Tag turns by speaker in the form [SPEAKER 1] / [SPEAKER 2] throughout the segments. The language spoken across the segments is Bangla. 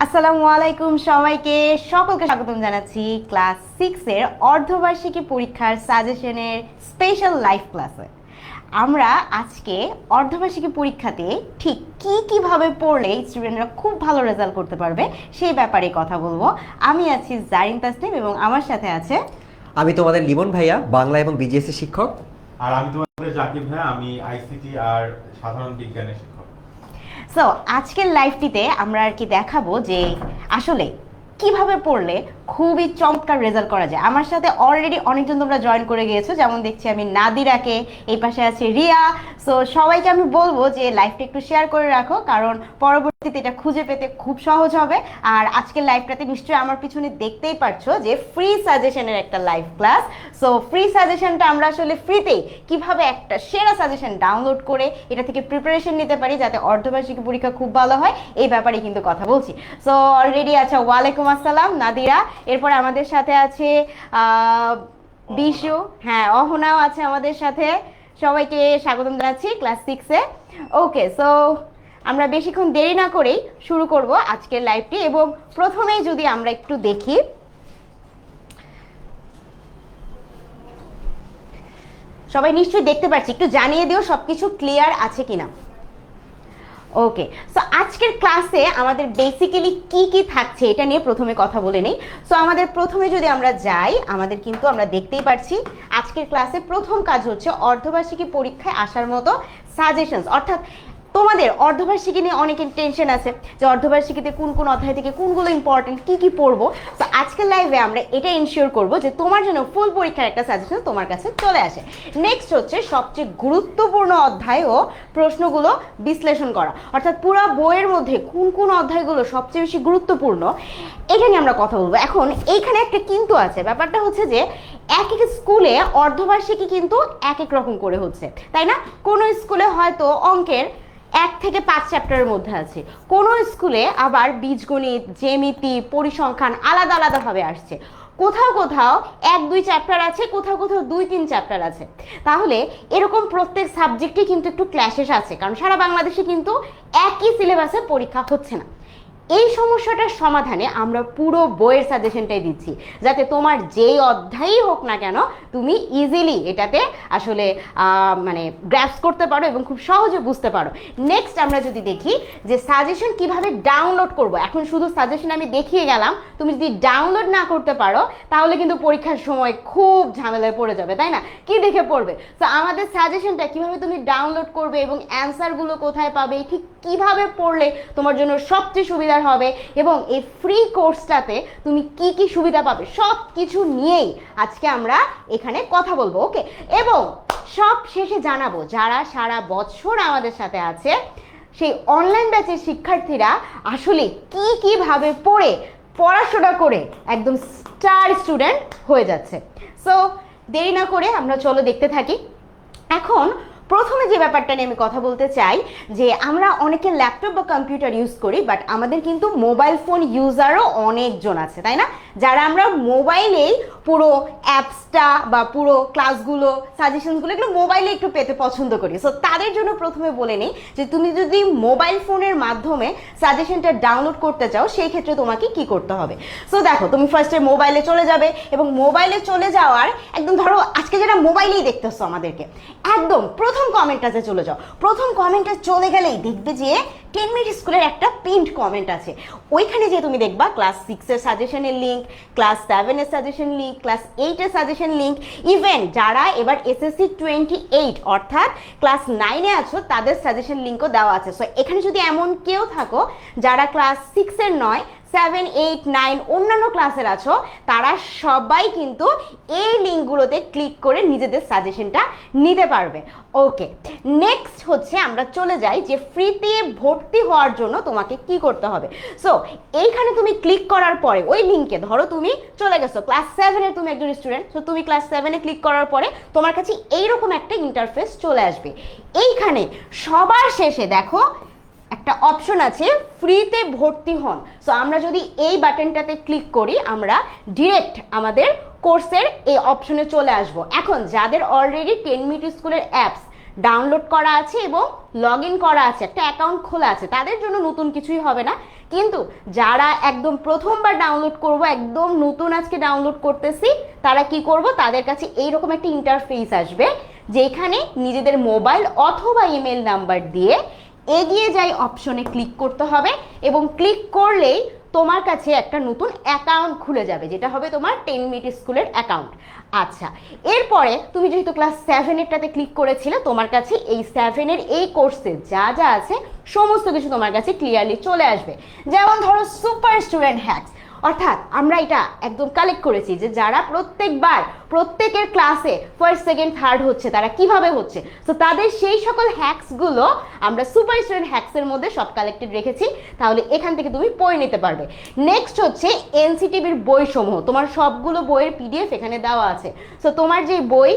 [SPEAKER 1] আসসালামু আলাইকুম সবাইকে সকলকে স্বাগতম জানাচ্ছি ক্লাস 6 এর অর্ধবার্ষিকী পরীক্ষার সাজেশনের স্পেশাল লাইভ ক্লাসে। আমরা আজকে অর্ধবার্ষিকী পরীক্ষাতে ঠিক কিভাবে পড়লে স্টুডেন্টরা খুব ভালো রেজাল্ট করতে পারবে সেই ব্যাপারে কথা বলবো। আমি আছি জারিন তাসনিম এবং আমার সাথে আছে
[SPEAKER 2] আমি তোমাদের লিমন ভাইয়া, বাংলা এবং বিজিএস এর শিক্ষক।
[SPEAKER 3] আর আমি তোমাদের জাকির ভাইয়া, আমি আইসিটি আর সাধারণ বিজ্ঞানের শিক্ষক।
[SPEAKER 1] সো আজকের লাইভটিতে আমরা আর কি দেখাবো যে আসলে কিভাবে পড়লে খুবই চমৎকার রেজাল্ট করা যায়। আমার সাথে অলরেডি অনেকজন তোমরা জয়েন করে গিয়েছো, যেমন দেখছি আমি নাদিরাকে, এই পাশে আছে রিয়া। সো সবাইকে আমি বলবো যে লাইভটা একটু শেয়ার করে রাখো, কারণ পরবর্তীতে এটা খুঁজে পেতে খুব সহজ হবে। আর আজকের লাইভটাতে নিশ্চয়ই আমার পিছনে দেখতেই পারছো যে ফ্রি সাজেশনের একটা লাইভ ক্লাস। সো ফ্রি সাজেশনটা আমরা আসলে ফ্রিতেই কিভাবে একটা সেরা সাজেশন ডাউনলোড করে এটা থেকে প্রিপারেশন নিতে পারি যাতে অর্ধবার্ষিকী পরীক্ষা খুব ভালো হয়, এই ব্যাপারে কিন্তু কথা বলছি। সো অলরেডি আচ্ছা, ওয়ালাইকুম আসসালাম নাদিরা, এরপরে আমাদের সাথে আছে বিশু, হ্যাঁ অহনাও আছে আমাদের সাথে। সবাইকে স্বাগতম জানাচ্ছি ক্লাস 6-এ। ওকে, সো আমরা বেশিক্ষণ দেরি না করেই শুরু করব আজকের লাইভটি। এবং প্রথমেই যদি আমরা একটু দেখি, সবাই নিশ্চয়ই দেখতে পাচ্ছি, একটু জানিয়ে দিও সবকিছু ক্লিয়ার আছে কিনা। ওকে, সো আজকের ক্লাসে আমাদের বেসিক্যালি কি থাকছে এটা নিয়ে প্রথমে কথা বলে নেই। সো আমাদের প্রথমে যদি আমরা যাই, আমাদের কিন্তু আমরা দেখতেই পাচ্ছি আজকের ক্লাসে প্রথম কাজ হচ্ছে অর্ধবার্ষিকী পরীক্ষায় আসার মতো সাজেশনস। অর্থাৎ তোমাদের অর্ধবার্ষিকী নিয়ে অনেকের টেনশন আছে যে অর্ধবার্ষিকীতে কোন কোন অধ্যায় থেকে কোনগুলো ইম্পর্টেন্ট, কি পড়বো। তো আজকের লাইভে আমরা এটা ইনশিওর করব যে তোমার জন্য ফুল পরীক্ষার একটা সাজেশন তোমার কাছে চলে আসে। নেক্সট হচ্ছে সবচেয়ে গুরুত্বপূর্ণ অধ্যায় ও প্রশ্নগুলো বিশ্লেষণ করা, অর্থাৎ পুরো বইয়ের মধ্যে কোন কোন অধ্যায়গুলো সবচেয়ে বেশি গুরুত্বপূর্ণ এটা নিয়ে আমরা কথা বলবো। এখন এইখানে একটা কিন্তু আছে, ব্যাপারটা হচ্ছে যে এক এক স্কুলে অর্ধবার্ষিকী কিন্তু এক এক রকম করে হচ্ছে, তাই না? কোনো স্কুলে হয়তো অঙ্কের 1 থেকে 5 চ্যাপ্টারের মধ্যে আছে, কোনো স্কুলে আবার বীজগণিত, জ্যামিতি, পরিসংখ্যান আলাদা আলাদাভাবে আসছে। কোথাও 1-2 চ্যাপ্টার আছে, কোথাও 2-3 চ্যাপ্টার আছে। তাহলে এরকম প্রত্যেক সাবজেক্টে কিন্তু একটু ক্ল্যাশেস আছে, কারণ সারা বাংলাদেশে কিন্তু একই সিলেবাসে পরীক্ষা হচ্ছে না। এই সমস্যাটার সমাধানে আমরা পুরো বইয়ের সাজেশনটাই দিচ্ছি, যাতে তোমার যেই অধ্যায়ই হোক না কেন তুমি ইজিলি এটাতে আসলে মানে গ্র্যাস্প করতে পারো এবং খুব সহজে বুঝতে পারো। নেক্সট আমরা যদি দেখি যে সাজেশন কিভাবে ডাউনলোড করব। এখন শুধু সাজেশন আমি দেখিয়ে গেলাম, তুমি যদি ডাউনলোড না করতে পারো তাহলে কিন্তু পরীক্ষার সময় খুব ঝামেলায় পড়ে যাবে, তাই না? কি দেখে পড়বে? তো আমাদের সাজেশনটা কিভাবে তুমি ডাউনলোড করবে এবং অ্যান্সারগুলো কোথায় পাবে, ঠিক কিভাবে পড়লে তোমার জন্য সবচেয়ে সুবিধা হবে এবং এই ফ্রি কোর্সটাতে তুমি কি সুবিধা পাবে সব কিছু নিয়েই আজকে আমরা এখানে কথা বলবো। ওকে, এবং সব শেষে জানাবো যারা সারা বছর আমাদের সাথে আছে সেই অনলাইন ব্যাচের শিক্ষার্থীরা আসলে কিভাবে পড়াশোনা করে একদম স্টার স্টুডেন্ট হয়ে যাচ্ছে। সো দেরি না করে আমরা চলো দেখতে থাকি। এখন প্রথমে যে ব্যাপারটা নিয়ে আমি কথা বলতে চাই যে আমরা অনেকে ল্যাপটপ বা কম্পিউটার ইউজ করি, বাট আমাদের কিন্তু মোবাইল ফোন ইউজারও অনেকজন আছে, তাই না? যারা আমরা মোবাইলেই পুরো অ্যাপসটা বা পুরো ক্লাসগুলো, সাজেশনগুলো এগুলো মোবাইলে একটু পেতে পছন্দ করি। সো তাদের জন্য প্রথমে বলে নিই যে তুমি যদি মোবাইল ফোনের মাধ্যমে সাজেশনটা ডাউনলোড করতে চাও সেই ক্ষেত্রে তোমাকে কি করতে হবে। সো দেখো, তুমি ফার্স্টে মোবাইলে চলে যাবে এবং মোবাইলে চলে যাওয়ার একদম ধরো আজকে যারা মোবাইলেই দেখতেছো আমাদেরকে, একদম প্রথম কমেন্টটাতে চলে যাও। প্রথম কমেন্টে চলে গেলেই দেখবে যে 10 মিনিট স্কুলের একটা পিন্ড কমেন্ট আছে। ওইখানে যে তুমি দেখবা ক্লাস 6-এর সাজেশনের লিঙ্ক, ক্লাস 7-এর সাজেশন লিঙ্ক, ক্লাস 8-এর সাজেশন লিঙ্ক, ইভেন যারা এবার SSC 28 অর্থাৎ ক্লাস 9-এ আছো তাদের সাজেশন লিঙ্কও দেওয়া আছে। সো এখানে যদি এমন কেউ থাকো যারা ক্লাস 6-এর নয়, 7, 8, 9 অন্যান্য ক্লাসের আছো, তারা সবাই কিন্তু এই লিঙ্কগুলোতে ক্লিক করে নিজেদের সাজেশনটা নিতে পারবে। ওকে, নেক্সট হচ্ছে আমরা চলে যাই যে ফ্রিতে ভর্তি হওয়ার জন্য তোমাকে কি করতে হবে। সো এইখানে তুমি ক্লিক করার পরে ওই লিঙ্কে ধরো তুমি চলে গেছো ক্লাস 7-এর, তুমি একজন স্টুডেন্ট। সো তুমি ক্লাস 7-এ ক্লিক করার পরে তোমার কাছে এইরকম একটা ইন্টারফেস চলে আসবে। এইখানে সবার শেষে দেখো একটা অপশন আছে ফ্রিতে ভর্তি হন। সো আমরা যদি এই বাটনটাতে ক্লিক করি আমরা ডিরেক্ট আমাদের কোর্সের এই অপশনে চলে আসব। এখন যাদের অলরেডি 10 মিনিট স্কুলের অ্যাপস ডাউনলোড করা আছে এবং লগ ইন করা আছে, একটা অ্যাকাউন্ট খোলা আছে, তাদের জন্য নতুন কিছুই হবে না। কিন্তু যারা একদম প্রথমবার ডাউনলোড করব, একদম নতুন আজকে ডাউনলোড করতেছি, তারা কি করব, তাদের কাছে এইরকম একটা ইন্টারফেস আসবে যেখানে নিজেদের মোবাইল অথবা ইমেল নাম্বার দিয়ে এগিয়ে যাই অপশনে ক্লিক করতে হবে এবং ক্লিক করলেই তোমার কাছে একটা নতুন অ্যাকাউন্ট খুলে যাবে, যেটা হবে তোমার 10 মিনিট স্কুলের অ্যাকাউন্ট। আচ্ছা, এরপরে তুমি যেহেতু ক্লাস 7-এরটাতে ক্লিক করেছিলে, তোমার কাছে এই 7-এর এই কোর্সে যা যা আছে সমস্ত কিছু তোমার কাছে ক্লিয়ারলি চলে আসবে। যেমন ধরো সুপার স্টুডেন্ট হ্যাকস, অর্থাৎ আমরা এটা একদম কালেক্ট করেছি যে যারা প্রত্যেকবার প্রত্যেকের ক্লাসে ফার্স্ট সেকেন্ড থার্ড হচ্ছে, তারা কিভাবে হচ্ছে, তো তাদের সেই সকল হ্যাকসগুলো আমরা সুপার স্টুডেন্ট হ্যাকসের মধ্যে সব কালেক্টেড রেখেছি, তাহলে এখান থেকে তুমি পড়ে নিতে পারবে। নেক্সট হচ্ছে এনসিটিভির বইসমূহ, তোমার সবগুলো বইয়ের পিডিএফ এখানে দেওয়া আছে, সো তোমার যে বই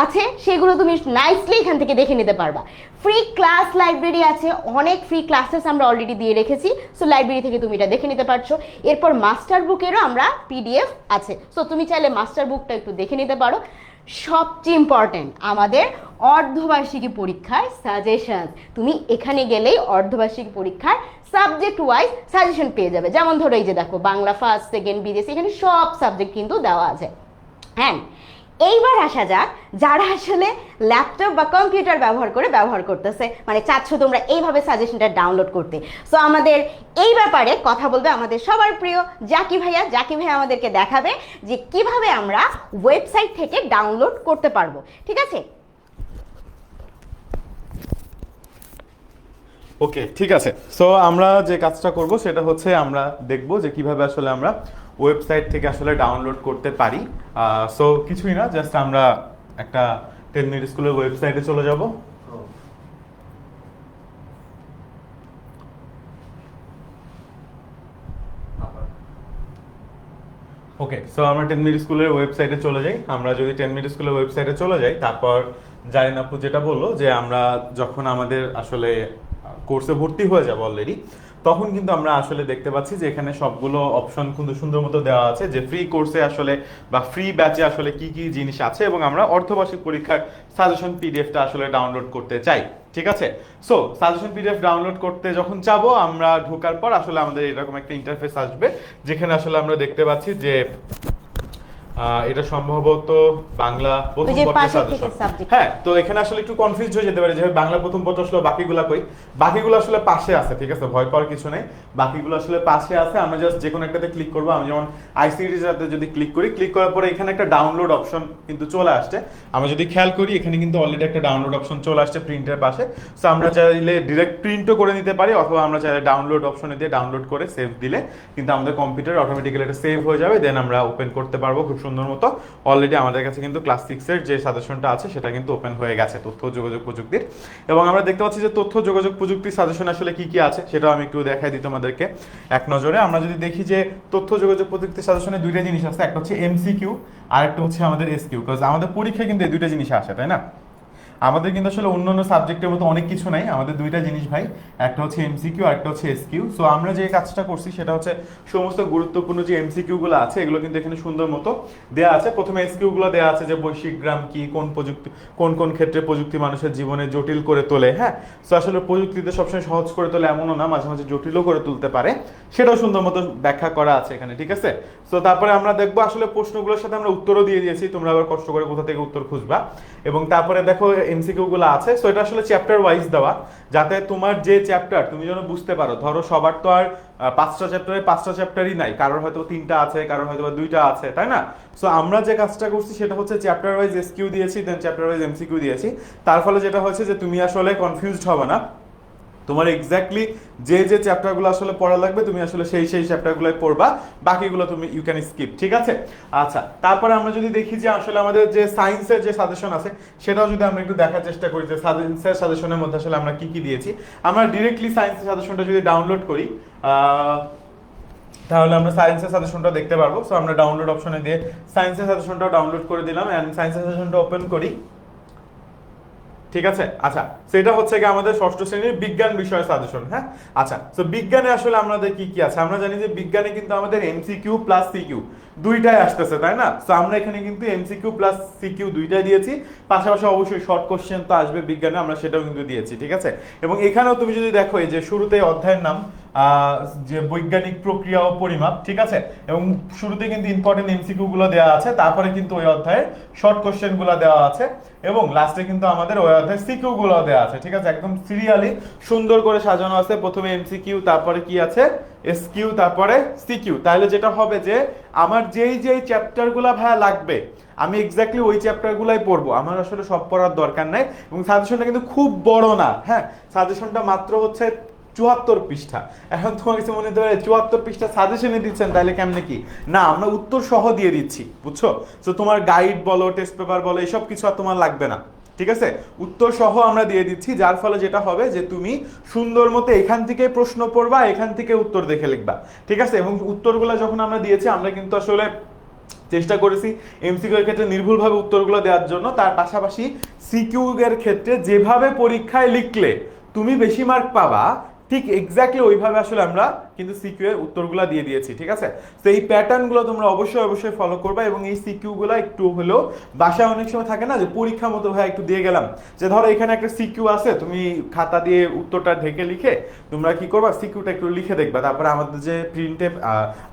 [SPEAKER 1] আছে সেগুলো তুমি নাইসলি এখান থেকে দেখে নিতে পারবা। ফ্রি ক্লাস লাইব্রেরি আছে, অনেক ফ্রি ক্লাসেস আমরা অলরেডি দিয়ে রেখেছি, সো লাইব্রেরি থেকে তুমি এটা দেখে নিতে পারছো। এরপর মাস্টার বুকেরও আমরা পিডিএফ আছে, সো তুমি চাইলে মাস্টার বুকটা একটু দেখে নিতে পারো। সবচেয়ে ইম্পর্টেন্ট আমাদের অর্ধবার্ষিকী পরীক্ষার সাজেশন, তুমি এখানে গেলেই অর্ধবার্ষিকী পরীক্ষার সাবজেক্ট ওয়াইজ সাজেশন পেয়ে যাবে। যেমন ধরো এই যে দেখো, বাংলা ফার্স্ট সেকেন্ড বিদেশি, এখানে সব সাবজেক্ট কিন্তু দেওয়া আছে। হ্যাঁ, এইবার আসা যাক যারা আসলে ল্যাপটপ বা কম্পিউটার ব্যবহার করতেছে, মানে চাচ্ছ তোমরা এইভাবে সাজেশনটা ডাউনলোড করতে। সো আমাদের এই ব্যাপারে কথা বলবে আমাদের সবার প্রিয় জাকি ভাইয়া। জাকি ভাইয়া আমাদেরকে দেখাবে যে কিভাবে আমরা ওয়েবসাইট থেকে ডাউনলোড করতে পারবো, ঠিক আছে?
[SPEAKER 4] ওকে, ঠিক আছে। সো আমরা যে কাজটা করব সেটা হচ্ছে আমরা দেখব যে কিভাবে আসলে আমরা ওয়েবসাইট থেকে আসলে ডাউনলোড করতে পারি। সো কিছুই না, জাস্ট আমরা একটা 10 মিনিট স্কুলের ওয়েবসাইটে চলে যাব। ওকে, সো আমরা 10 মিনিট স্কুলের ওয়েবসাইটে চলে যাই। আমরা যদি 10 মিনিট স্কুলের ওয়েবসাইটে চলে যাই, তারপর জারিন আপু যেটা বললো যে আমরা যখন আমাদের আসলে কোর্সে ভর্তি হয়ে যাব অলরেডি, তখন কিন্তু আমরা আসলে দেখতে পাচ্ছি যে এখানে সবগুলো অপশন কিন্তু সুন্দর মতো দেওয়া আছে যে ফ্রি কোর্সে আসলে বা ফ্রি ব্যাচে আসলে কি কি জিনিস আছে, এবং আমরা অর্ধবার্ষিক পরীক্ষার সাজেশন পিডিএফটা আসলে ডাউনলোড করতে চাই। ঠিক আছে, সো সাজেশন পিডিএফ ডাউনলোড করতে যখন যাবো, আমরা ঢোকার পর আসলে আমাদের এরকম একটা ইন্টারফেস আসবে যেখানে আসলে আমরা দেখতে পাচ্ছি যে এটা সম্ভবত বাংলা প্রথম পত্র সাজেশন। হ্যাঁ, তো এখানে আসলে একটু কনফিউজ হয়ে যেতে পারে যে বাংলা প্রথম পত্র আসলে বাকিগুলা কই। বাকিগুলো আসলে পাশে আছে, ঠিক আছে, ভয় পাওয়ার কিছু নেই, বাকিগুলো আসলে পাশে আছে। আমরা জাস্ট যে কোনো একটাতে ক্লিক করবো। আমি যেমন আইসিটি যাতে যদি ক্লিক করি, ক্লিক করার পরে এখানে একটা ডাউনলোড অপশন কিন্তু চলে আসছে। আমরা যদি খেয়াল করি এখানে কিন্তু অলরেডি একটা ডাউনলোড অপশন চলে আসছে প্রিন্টের পাশে। সো আমরা চাইলে ডিরেক্ট প্রিন্টও করে নিতে পারি, অথবা আমরা চাইলে ডাউনলোড অপশনে দিয়ে ডাউনলোড করে সেভ দিলে কিন্তু আমাদের কম্পিউটার অটোমেটিক্যালি এটা সেভ হয়ে যাবে, দেন আমরা ওপেন করতে পারবো খুব সুন্দর মতো। অলরেডি আমাদের কাছে কিন্তু ক্লাস 6-এর যে সাজেশনটা আছে সেটা কিন্তু ওপেন হয়ে গেছে তথ্য যোগাযোগ প্রযুক্তির। এবং আমরা দেখতে পাচ্ছি যে তথ্য যোগাযোগ প্রযুক্তির সাজেশন আসলে কি কি আছে সেটাও আমি একটু দেখাই দিই তোমাদেরকে এক নজরে। আমরা যদি দেখি যে তথ্য যোগাযোগ প্রযুক্তির সাজেশনে দুইটা জিনিস আছে, একটা হচ্ছে এমসিকিউ আর একটা হচ্ছে আমাদের এসকিউ। বিকজ আমাদের পরীক্ষায় কিন্তু এই দুইটা জিনিস আসে, তাই না? আমাদের কিন্তু আসলে অন্যান্য সাবজেক্টের মতো অনেক কিছু নাই, আমাদের দুইটা জিনিস ভাই, একটা হচ্ছে এমসিকিউ আর একটা হচ্ছে এসকিউ। সো আমরা যে কাজটা করছি সেটা হচ্ছে সমস্ত গুরুত্বপূর্ণ যে এমসিকিউ গুলো আছে এগুলো কিন্তু এখানে সুন্দর মতো দেওয়া আছে। প্রথমে এসকিউ গুলো দেওয়া আছে যে বৈশ্বিক গ্রাম কি, কোন প্রযুক্তি কোন কোন ক্ষেত্রে প্রযুক্তি মানুষের জীবনে জটিল করে তোলে। হ্যাঁ, সো আসলে প্রযুক্তিতে সবসময় সহজ করে তোলে এমনও না, মাঝে মাঝে জটিলও করে তুলতে পারে, সেটাও সুন্দর মতো ব্যাখ্যা করা আছে এখানে, ঠিক আছে? সো তারপরে আমরা দেখবো আসলে প্রশ্নগুলোর সাথে আমরা উত্তরও দিয়ে দিয়েছি, তোমরা আবার কষ্ট করে কোথা থেকে উত্তর খুঁজবা। এবং তারপরে দেখো এমসিকিউ গুলো আছে। সো এটা আসলে চ্যাপ্টার ওয়াইজ দেওয়া, যাতে তোমার যে চ্যাপ্টার তুমি যেন বুঝতে পারো। ধরো সবার তো আর 5টা চ্যাপ্টারে 5টা চ্যাপ্টারই নাই, কারোর হয়তো 3টা আছে, কারোর হয়তো 2টা আছে, তাই না? সো আমরা যে কাজটা করছি সেটা হচ্ছে চ্যাপ্টার ওয়াইজ এসকিউ দিয়েছি, দেন চ্যাপ্টার ওয়াইজ এমসিকিউ দিয়েছি। তার ফলে যেটা হচ্ছে যে তুমি আসলে কনফিউজড হবে না, তোমার এক্স্যাক্টলি যে যে চ্যাপ্টারগুলো আসলে পড়া লাগবে তুমি আসলে সেই সেই চ্যাপ্টারগুলোই পড়বা, বাকিগুলো তুমি ইউ ক্যান স্কিপ, ঠিক আছে? আচ্ছা, তারপরে আমরা যদি দেখি যে আসলে আমাদের যে সায়েন্সের যে সাজেশন আছে সেটাও যদি আমরা একটু দেখার চেষ্টা করি যে সায়েন্সের সাজেশনের মধ্যে আসলে আমরা কি কি দিয়েছি। আমরা ডিরেক্টলি সায়েন্সের সাজেশনটা যদি ডাউনলোড করি তাহলে আমরা সায়েন্সের সাজেশনটা দেখতে পারবো। সো আমরা ডাউনলোড অপশনে দিয়ে সায়েন্সের সাজেশনটাও ডাউনলোড করে দিলাম, এন্ড সায়েন্সের সাজেশনটা ওপেন করি, ঠিক আছে? আচ্ছা, সেটা হচ্ছে কি আমাদের ষষ্ঠ শ্রেণীর বিজ্ঞান বিষয়ের সাজেশন। হ্যাঁ, আচ্ছা, তো বিজ্ঞানে আসলে আমাদের কি কি আছে? আমরা জানি যে বিজ্ঞানে কিন্তু আমাদের এমসিকিউ প্লাস সিকিউ দুইটাই আসতেছে, তাই না? সো আমরা এখানে কিন্তু এমসিকিউ প্লাস সিকিউ দুইটাই দিয়েছি, পাশাপাশি অবশ্যই শর্ট কোশ্চেন তো আসবে বিজ্ঞানে, আমরা সেটাও কিন্তু দিয়েছি, ঠিক আছে? এবং এখানেও তুমি যদি দেখো এই যে শুরুতে অধ্যায়ের নাম যে বৈজ্ঞানিক প্রক্রিয়া ও পরিমাপ, ঠিক আছে, এবং শুরুতে কিন্তু ইম্পর্টেন্ট এমসিকিউ গুলো দেওয়া আছে, তারপরে কিন্তু ওই অধ্যায়ের শর্ট কোশ্চেন গুলো দেওয়া আছে, এবং লাস্টে কিন্তু আমাদের ওই অধ্যায়ের সিকিউ গুলো দেওয়া আছে, ঠিক আছে? একদম সিরিয়ালি সুন্দর করে সাজানো আছে, প্রথমে এমসিকিউ, তারপরে কি আছে এসকিউ, তারপরে সিকিউ। তাহলে যেটা হবে যে আমার যেই চ্যাপ্টার গুলা ভাইয়া লাগবে আমি এক্স্যাক্টলি ওই চ্যাপ্টারগুলাই পড়বো, আমার আসলে সব পড়ার দরকার নাই। এবং সাজেশনটা কিন্তু খুব বড় না, হ্যাঁ, সাজেশনটা মাত্র হচ্ছে 74 পৃষ্ঠা। এখন তোমার কাছে মনে হয় 74 পৃষ্ঠা সাজেশনে দিচ্ছেন, তাহলে কেমনে কি? না, আমরা উত্তর সহ দিয়ে দিচ্ছি, বুঝছো? তো তোমার গাইড বলো, টেস্ট পেপার বলো, এসব কিছু আর তোমার লাগবে না, ঠিক আছে? উত্তর সহ আমরা দিয়ে দিচ্ছি, যার ফলে যেটা হবে যে তুমি সুন্দর মতো এখান থেকে প্রশ্ন পড়বা, এখান থেকে উত্তর দেখে লিখবা, ঠিক আছে? এবং উত্তরগুলো যখন আমরা দিয়েছি, আমরা কিন্তু আসলে চেষ্টা করেছি এমসিকিউ এর ক্ষেত্রে নির্ভুলভাবে উত্তরগুলো দেওয়ার জন্য, তার পাশাপাশি সিকিউ এর ক্ষেত্রে যেভাবে পরীক্ষায় লিখলে তুমি বেশি মার্ক পাবা, ঠিক এক্স্যাক্টলি ওইভাবে আসলে আমরা কিন্তু সিকিউ এর উত্তরগুলো দিয়ে দিয়েছি, ঠিক আছে? তো এই প্যাটার্নগুলো তোমরা অবশ্যই ফলো করবা, এবং এই সিকিউ গুলো একটু হলেও বাসায় অনেক সময় থাকে না যে পরীক্ষা মতো ভাই একটু দিয়ে গেলাম, যে ধরো এখানে একটা সিকিউ আছে, তুমি খাতা দিয়ে উত্তরটা ঢেকে লিখে তোমরা কি করবা, সিকিউটা একটু লিখে দেখবা, তারপরে আমাদের যে প্রিন্টে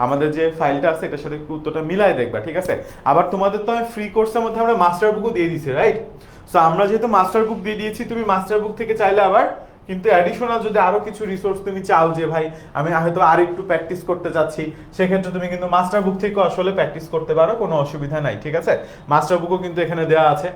[SPEAKER 4] আমাদের যে ফাইলটা আছে এটার সাথে একটু উত্তরটা মিলাই দেখবা, ঠিক আছে? আবার তোমাদের তো আমি ফ্রি কোর্সের মধ্যে আমরা মাস্টার বুকও দিয়ে দিয়েছি, রাইট? সো আমরা যেহেতু মাস্টার বুক দিয়ে দিয়েছি, তুমি মাস্টার বুক থেকে চাইলে আবার কিন্তু অ্যাডিশনাল যদি আরো কিছু রিসোর্স তুমি চাও যে ভাই আমি হয়তো আর একটু প্র্যাকটিস করতে যাচ্ছি, সেক্ষেত্রে তুমি কিন্তু মাস্টার বুক থেকে আসলে প্র্যাকটিস করতে পারো, কোনো অসুবিধা নাই, ঠিক আছে? মাস্টার বুকও কিন্তু এখানে দেওয়া আছে,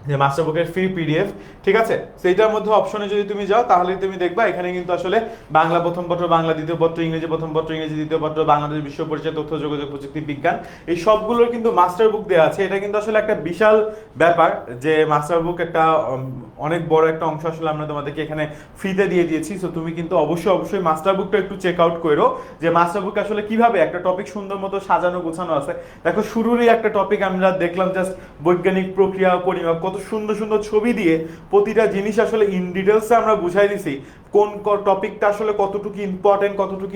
[SPEAKER 4] যে মাস্টার বুকের ফ্রি পিডিএফ, ঠিক আছে? সেইটার মধ্যে অপশনে যদি তুমি যাও তাহলে তুমি দেখবা এখানে কিন্তু আসলে বাংলা প্রথম পত্র, বাংলা দ্বিতীয় পত্র, ইংরেজি প্রথম পত্র, ইংরেজি দ্বিতীয় পত্র, বাংলাদেশ বিশ্ব পরিচয়, তথ্য যোগাযোগ প্রযুক্তি বিজ্ঞান, এই সবগুলোর কিন্তু মাস্টার বুক দেওয়া আছে। এটা কিন্তু আসলে একটা বিশাল ব্যাপার যে মাস্টার বুক একটা অনেক বড় একটা অংশ আসলে আমরা তোমাদেরকে এখানে ফ্রিতে দিয়ে দিয়েছি। সো তুমি কিন্তু অবশ্যই মাস্টার বুকটা একটু চেক আউট করো যে মাস্টার বুক আসলে কিভাবে একটা টপিক সুন্দর মতো সাজানো গোছানো আছে। দেখো শুরুরই একটা টপিক আমরা দেখলাম জাস্ট বৈজ্ঞানিক প্রক্রিয়া পরিমাপ, কত সুন্দর সুন্দর ছবি দিয়ে প্রতিটা জিনিস আসলে ইন ডিটেলসে আমরা বুঝাই দিছি কোন টপিকটা আসলে কতটুকু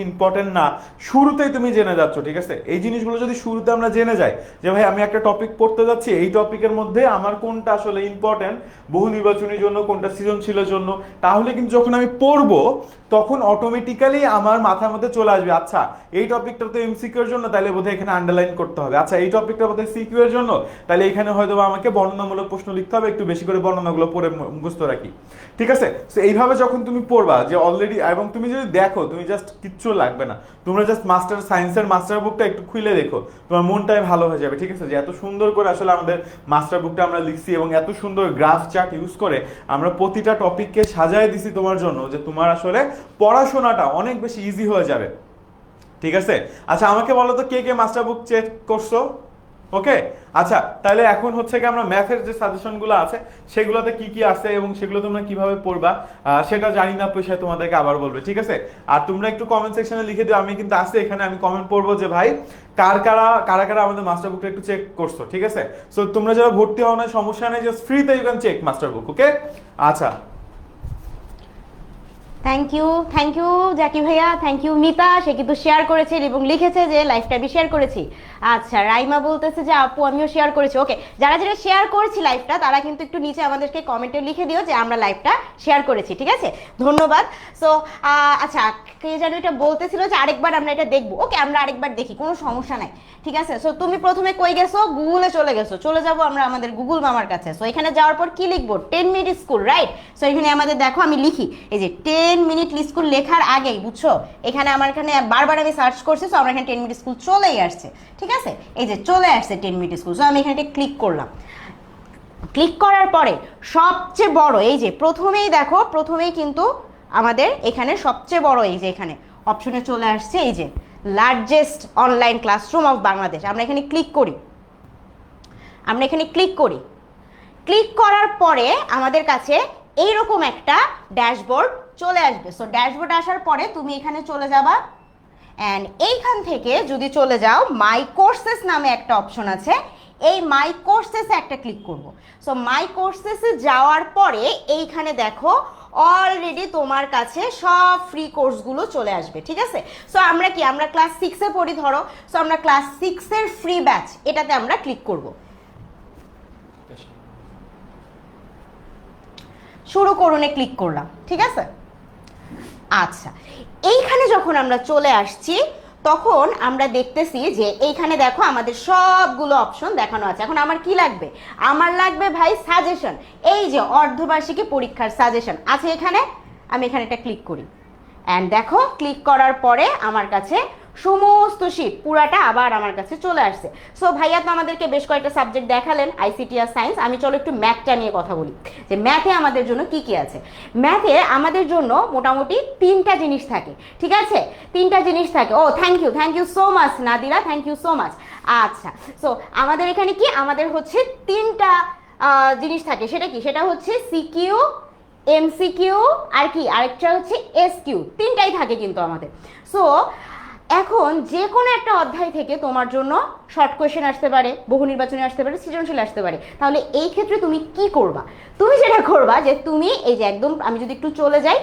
[SPEAKER 4] ইম্পর্টেন্ট না, শুরুতেই তুমি জেনে যাচ্ছ, ঠিক আছে? এই জিনিসগুলো যদি শুরুতে আমরা জেনে যাই যে ভাই আমি একটা টপিক পড়তে যাচ্ছি, এই টপিকের মধ্যে আমার কোনটা আসলে ইম্পর্টেন্ট, বহু নির্বাচনীর জন্য, কোনটা সৃজনশীলের জন্য, তাহলে কিন্তু যখন আমি পড়বো তখন অটোমেটিক্যালি আমার মাথার মধ্যে চলে আসবে, আচ্ছা এই টপিকটা তো এমসিকিউ এর জন্য, তাহলে বোধহয় এখানে আন্ডারলাইন করতে হবে, আচ্ছা এই টপিকটা বোধহয় সিকিউ এর জন্য, তাহলে এখানে হয়তো আমাকে বর্ণনামূলক প্রশ্ন লিখতে হবে, একটু বেশি করে বর্ণনাগুলো পড়ে মুখস্থ রাখি, ঠিক আছে? তো এইভাবে যখন তুমি পড়বা যে অলরেডি, এবং তুমি যদি দেখো তুমি জাস্ট কিচ্ছু লাগবে না, তোমরা জাস্ট মাস্টার সায়েন্সের মাস্টার বুকটা একটু খুলে দেখো, তোমার মনটাই ভালো হয়ে যাবে, ঠিক আছে? যে এত সুন্দর করে আসলে আমাদের মাস্টার বুকটা আমরা লিখছি, এবং এত সুন্দর গ্রাফ চার্ট ইউজ করে আমরা প্রতিটা টপিককে সাজায় দিছি তোমার জন্য, যে তোমার আসলে পড়াশোনাটা অনেক বেশি ইজি হয়ে যাবে, ঠিক আছে? আচ্ছা আমাকে বলো তো কে কে মাস্টার বুক চেক করছো? ওকে, আচ্ছা তাহলে এখন হচ্ছে কি আমরা ম্যাথের যে সাজেশনগুলো আছে সেগুলোতে কি কি আছে এবং সেগুলো তোমরা কিভাবে পড়বা সেটা জানি না পয়সা তোমাদেরকে আবার বলবে, ঠিক আছে? আর তোমরা একটু কমেন্ট সেকশনে লিখে দিও, আমি কিন্তু আসি এখানে, আমি কমেন্ট পড়বো যে ভাই কারা আমাদের মাস্টার বুকটা একটু চেক করছো, ঠিক আছে? সো তোমরা যারা ভর্তি হও না সমস্যা নেই, জাস্ট ফ্রিতে you can check master book, okay? আচ্ছা
[SPEAKER 1] থ্যাংক ইউ জাকি ভাইয়া, থ্যাংক ইউ মিতা, সে কিন্তু শেয়ার করেছে এবং লিখেছে যে লাইভটা আমি শেয়ার করেছি। আচ্ছা রাইমা বলতেছে যে আপু আমিও শেয়ার করেছি। ওকে, যারা যারা শেয়ার করেছি লাইভটা তারা কিন্তু একটু নিচে আমাদেরকে কমেন্টে লিখে দিও যে আমরা লাইভটা শেয়ার করেছি, ঠিক আছে? ধন্যবাদ। সো আচ্ছা কে যেন এটা বলতেছিল যে আরেকবার আমরা এটা দেখবো। ওকে, আমরা আরেকবার দেখি, কোনো সমস্যা নাই, ঠিক আছে? সো তুমি প্রথমে কই গেছো? গুগলে চলে গেছো, চলে যাবো আমরা আমাদের গুগল মামার কাছে। সো এখানে যাওয়ার পর কি লিখবো? 10 মিনিট স্কুল, রাইট? সো এখানে আমাদের দেখো আমি লিখি এই যে 10 মিনিট স্কুল লেখার আগেই, বুঝছো, এখানে আমার এখানে বারবার আমি সার্চ করছি, সো আমার এখানে 10 মিনিট স্কুল চলেই আসছে, ঠিক আছে? এই যে চলে আসছে 10 মিনিট স্কুল। সো আমি এখানে ক্লিক করলাম। ক্লিক করার পরে সবচেয়ে বড় এই যে প্রথমেই দেখো, প্রথমেই কিন্তু আমাদের এখানে সবচেয়ে বড় এই যে এখানে অপশনে চলে আসছে এই যে largest online classroom of Bangladesh. আমরা এখানে ক্লিক করি, ক্লিক করার পরে আমাদের কাছে এইরকম একটা ড্যাশবোর্ড চলে আসবে। সো ড্যাশবোর্ড আসার পরে তুমি এখানে চলে যাবা, অ্যান্ড এইখান থেকে যদি চলে যাও মাই কোর্সেস নামে একটা অপশন আছে, এই মাই কোর্সেসে একটা ক্লিক করব। সো মাই কোর্সেসে যাওয়ার পরে এইখানে দেখো অলরেডি তোমার কাছে সব ফ্রি কোর্সগুলো চলে আসবে, ঠিক আছে? সো আমরা কি, আমরা ক্লাস 6-এ পড়ি ধরো, সো আমরা ক্লাস 6-এর ফ্রি ব্যাচ এটাতে আমরা ক্লিক করব। শুরু করুনে ক্লিক করলাম, ঠিক আছে? আচ্ছা, এইখানে যখন আমরা চলে আসছি তখন আমরা দেখতেছি যে এইখানে দেখো আমাদের সবগুলো অপশন দেখানো আছে। এখন আমার কি লাগবে? আমার লাগবে ভাই সাজেশন। এই যে অর্ধবার্ষিকী পরীক্ষার সাজেশন আছে এখানে, আমি এখানে এটা ক্লিক করি অ্যান্ড দেখো ক্লিক করার পরে আমার কাছে সমস্ত শীট পুরাটা আবার আমার কাছে চলে আসছে। সো ভাইয়া তো আমাদেরকে বেশ কয়েকটা সাবজেক্ট দেখালেন, আইসিটি আর সায়েন্স। আমি চলো একটু ম্যাথটা নিয়ে কথা বলি যে ম্যাথে আমাদের জন্য কি কি আছে। ম্যাথে আমাদের জন্য মোটামুটি 3টা জিনিস থাকে, ঠিক আছে? 3টা জিনিস থাকে। ও thank you so much Nadira, thank you so much. আচ্ছা, সো আমাদের এখানে কি, আমাদের হচ্ছে 3টা জিনিস থাকে। সেটা কি? সেটা হচ্ছে সিকিউ, এমসিকিউ আর কি আরেকটা হচ্ছে এসকিউ। 3টাই থাকে কিন্তু আমাদের। সো এখন যে কোনো একটা অধ্যায় থেকে তোমার জন্য শর্ট কোয়েশ্চেন আসতে পারে, বহু নির্বাচনী আসতে পারে, সৃজনশীল আসতে পারে। তাহলে এই ক্ষেত্রে তুমি কি করবা? তুমি যেটা করবা যে তুমি এই যে একদম, আমি যদি একটু চলে যাই,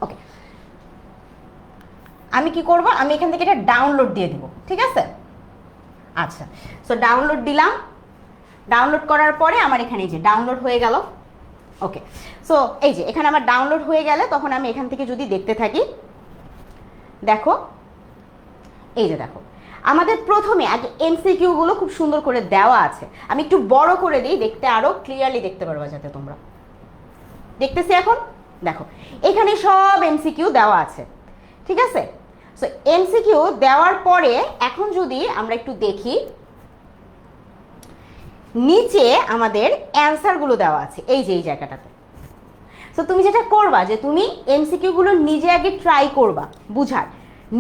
[SPEAKER 1] ওকে, আমি কি করব, আমি এখান থেকে এটা ডাউনলোড দিয়ে দিব, ঠিক আছে? আচ্ছা, সো ডাউনলোড দিলাম। ডাউনলোড করার পরে আমার এখানে এই যে ডাউনলোড হয়ে গেল। ওকে, সো এই যে এখানে আমার ডাউনলোড হয়ে গেলে তখন আমি এখান থেকে যদি দেখতে থাকি, দেখো এই যে দেখো আমাদের প্রথমে আগে এমসিকিউ গুলো খুব সুন্দর করে দেওয়া আছে। আমি একটু বড় করে দিই, দেখতে আরো ক্লিয়ারলি দেখতে পারবা যাতে তোমরা। দেখতেছি এখন, দেখো এখানে সব এমসিকিউ দেওয়া আছে, ঠিক আছে? সো এমসিকিউ দেওয়ার পরে এখন যদি আমরা একটু দেখি, নিচে আমাদের অ্যান্সারগুলো দেওয়া আছে এই যে এই জায়গাটাতে। সো তুমি যেটা করবা যে তুমি এমসিকিউ গুলো নিজে আগে ট্রাই করবা বুঝার,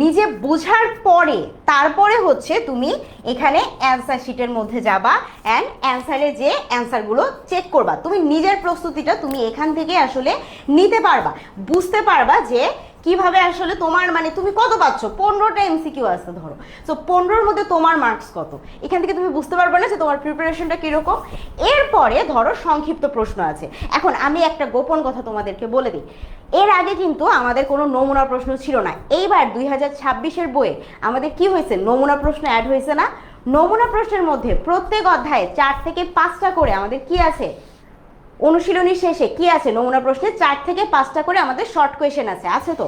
[SPEAKER 1] নিজে বুঝার পরে তারপরে হচ্ছে তুমি এখানে অ্যান্সার শিটের মধ্যে যাবা অ্যান্ড অ্যান্সারে যে অ্যান্সারগুলো চেক করবা। তুমি নিজের প্রস্তুতিটা তুমি এখান থেকে আসলে নিতে পারবা, বুঝতে পারবা যে কিভাবে আসলে তোমার মানে তুমি কত পাচ্ছ। 15টা এমসিকিউ আছে ধরো, সো 15-র মধ্যে তোমার মার্কস কত, এখান থেকে তুমি বুঝতে পারবে না যে তোমার প্রিপারেশনটা কিরকম। এরপরে ধরো সংক্ষিপ্ত প্রশ্ন আছে। এখন আমি একটা গোপন কথা তোমাদেরকে বলে দিই, এর আগে কিন্তু আমাদের কোনো নমুনা প্রশ্ন ছিল না। এইবার 2026-এর বইয়ে আমাদের কি হয়েছে, নমুনা প্রশ্ন অ্যাড হয়েছে না? নমুনা প্রশ্নের মধ্যে প্রত্যেক অধ্যায়ে 4 থেকে 5টা করে আমাদের কি আছে, অনুশীলনী শেষে কি আছে, নমুনা প্রশ্নে 4 থেকে 5টা করে আমাদের শর্ট কোয়েশ্চেন আছে তো।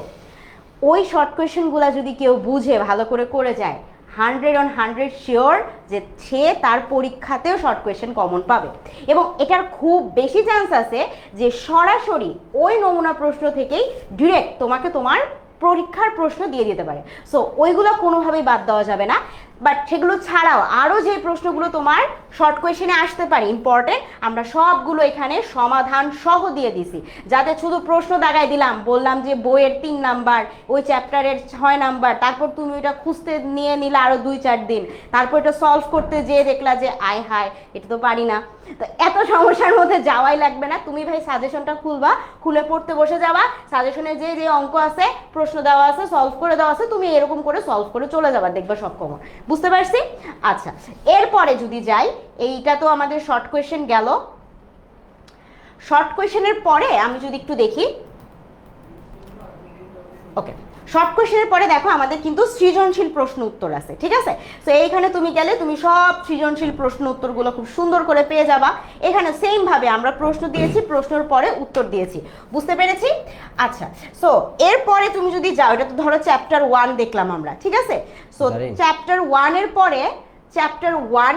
[SPEAKER 1] ওই শর্ট কোয়েশ্চেনগুলো যদি কেউ বুঝে ভালো করে যায়, 100 শিওর যে সে তার পরীক্ষাতেও শর্ট কোয়েশ্চেন কমন পাবে। এবং এটার খুব বেশি চান্স আছে যে সরাসরি ওই নমুনা প্রশ্ন থেকেই ডিরেক্ট তোমাকে তোমার পরীক্ষার প্রশ্ন দিয়ে দিতে পারে। সো ওইগুলো কোনোভাবেই বাদ দেওয়া যাবে না। বাট সেগুলো ছাড়াও আরও যে প্রশ্নগুলো তোমার শর্ট কোয়েশ্চেনে আসতে পারে ইম্পর্টেন্ট, আমরা সবগুলো এখানে সমাধান সহ দিয়ে দিছি। যাতে শুধু প্রশ্ন দাগায় দিলাম, বললাম যে বইয়ের 3 নাম্বার, ওই চ্যাপ্টারের 6 নাম্বার, তারপর তুমি ওইটা খুঁজতে নিয়ে নিলে আরও 2-4 দিন, তারপর এটা সলভ করতে যেয়ে দেখলা যে আয় হায় এটা তো পারি না। তো এত সমস্যার মধ্যে যাওয়াই লাগবে না। তুমি ভাই সাজেশনটা খুলবা, খুলে পড়তে বসে যাবা, সাজেশনে যে যে অঙ্ক আছে, প্রশ্ন দেওয়া আছে, সলভ করে দেওয়া আছে, তুমি এরকম করে সলভ করে চলে যাবা, দেখবা সব কমন। বুঝতে পারছি? আচ্ছা, এরপরে যদি যাই, এইটা তো আমাদের শর্ট কোয়েশ্চেন গেল। শর্ট কোয়েশ্চেনের পরে আমি যদি একটু দেখি, ওকে, শর্ট কোয়েশ্চেনের পরে দেখো আমাদের কিন্তু সৃজনশীল প্রশ্ন উত্তর আছে, ঠিক আছে? তো এইখানে তুমি গেলে তুমি সব সৃজনশীল প্রশ্ন উত্তরগুলো খুব সুন্দর করে পেয়ে যাবা। এখানে সেম ভাবে আমরা প্রশ্ন দিয়েছি, প্রশ্নের পরে উত্তর দিয়েছি। বুঝতে পেরেছি? আচ্ছা, সো এরপরে তুমি যদি যাও, এটা তো ধরো চ্যাপ্টার 1 দেখলাম আমরা, ঠিক আছে? সো চ্যাপ্টার 1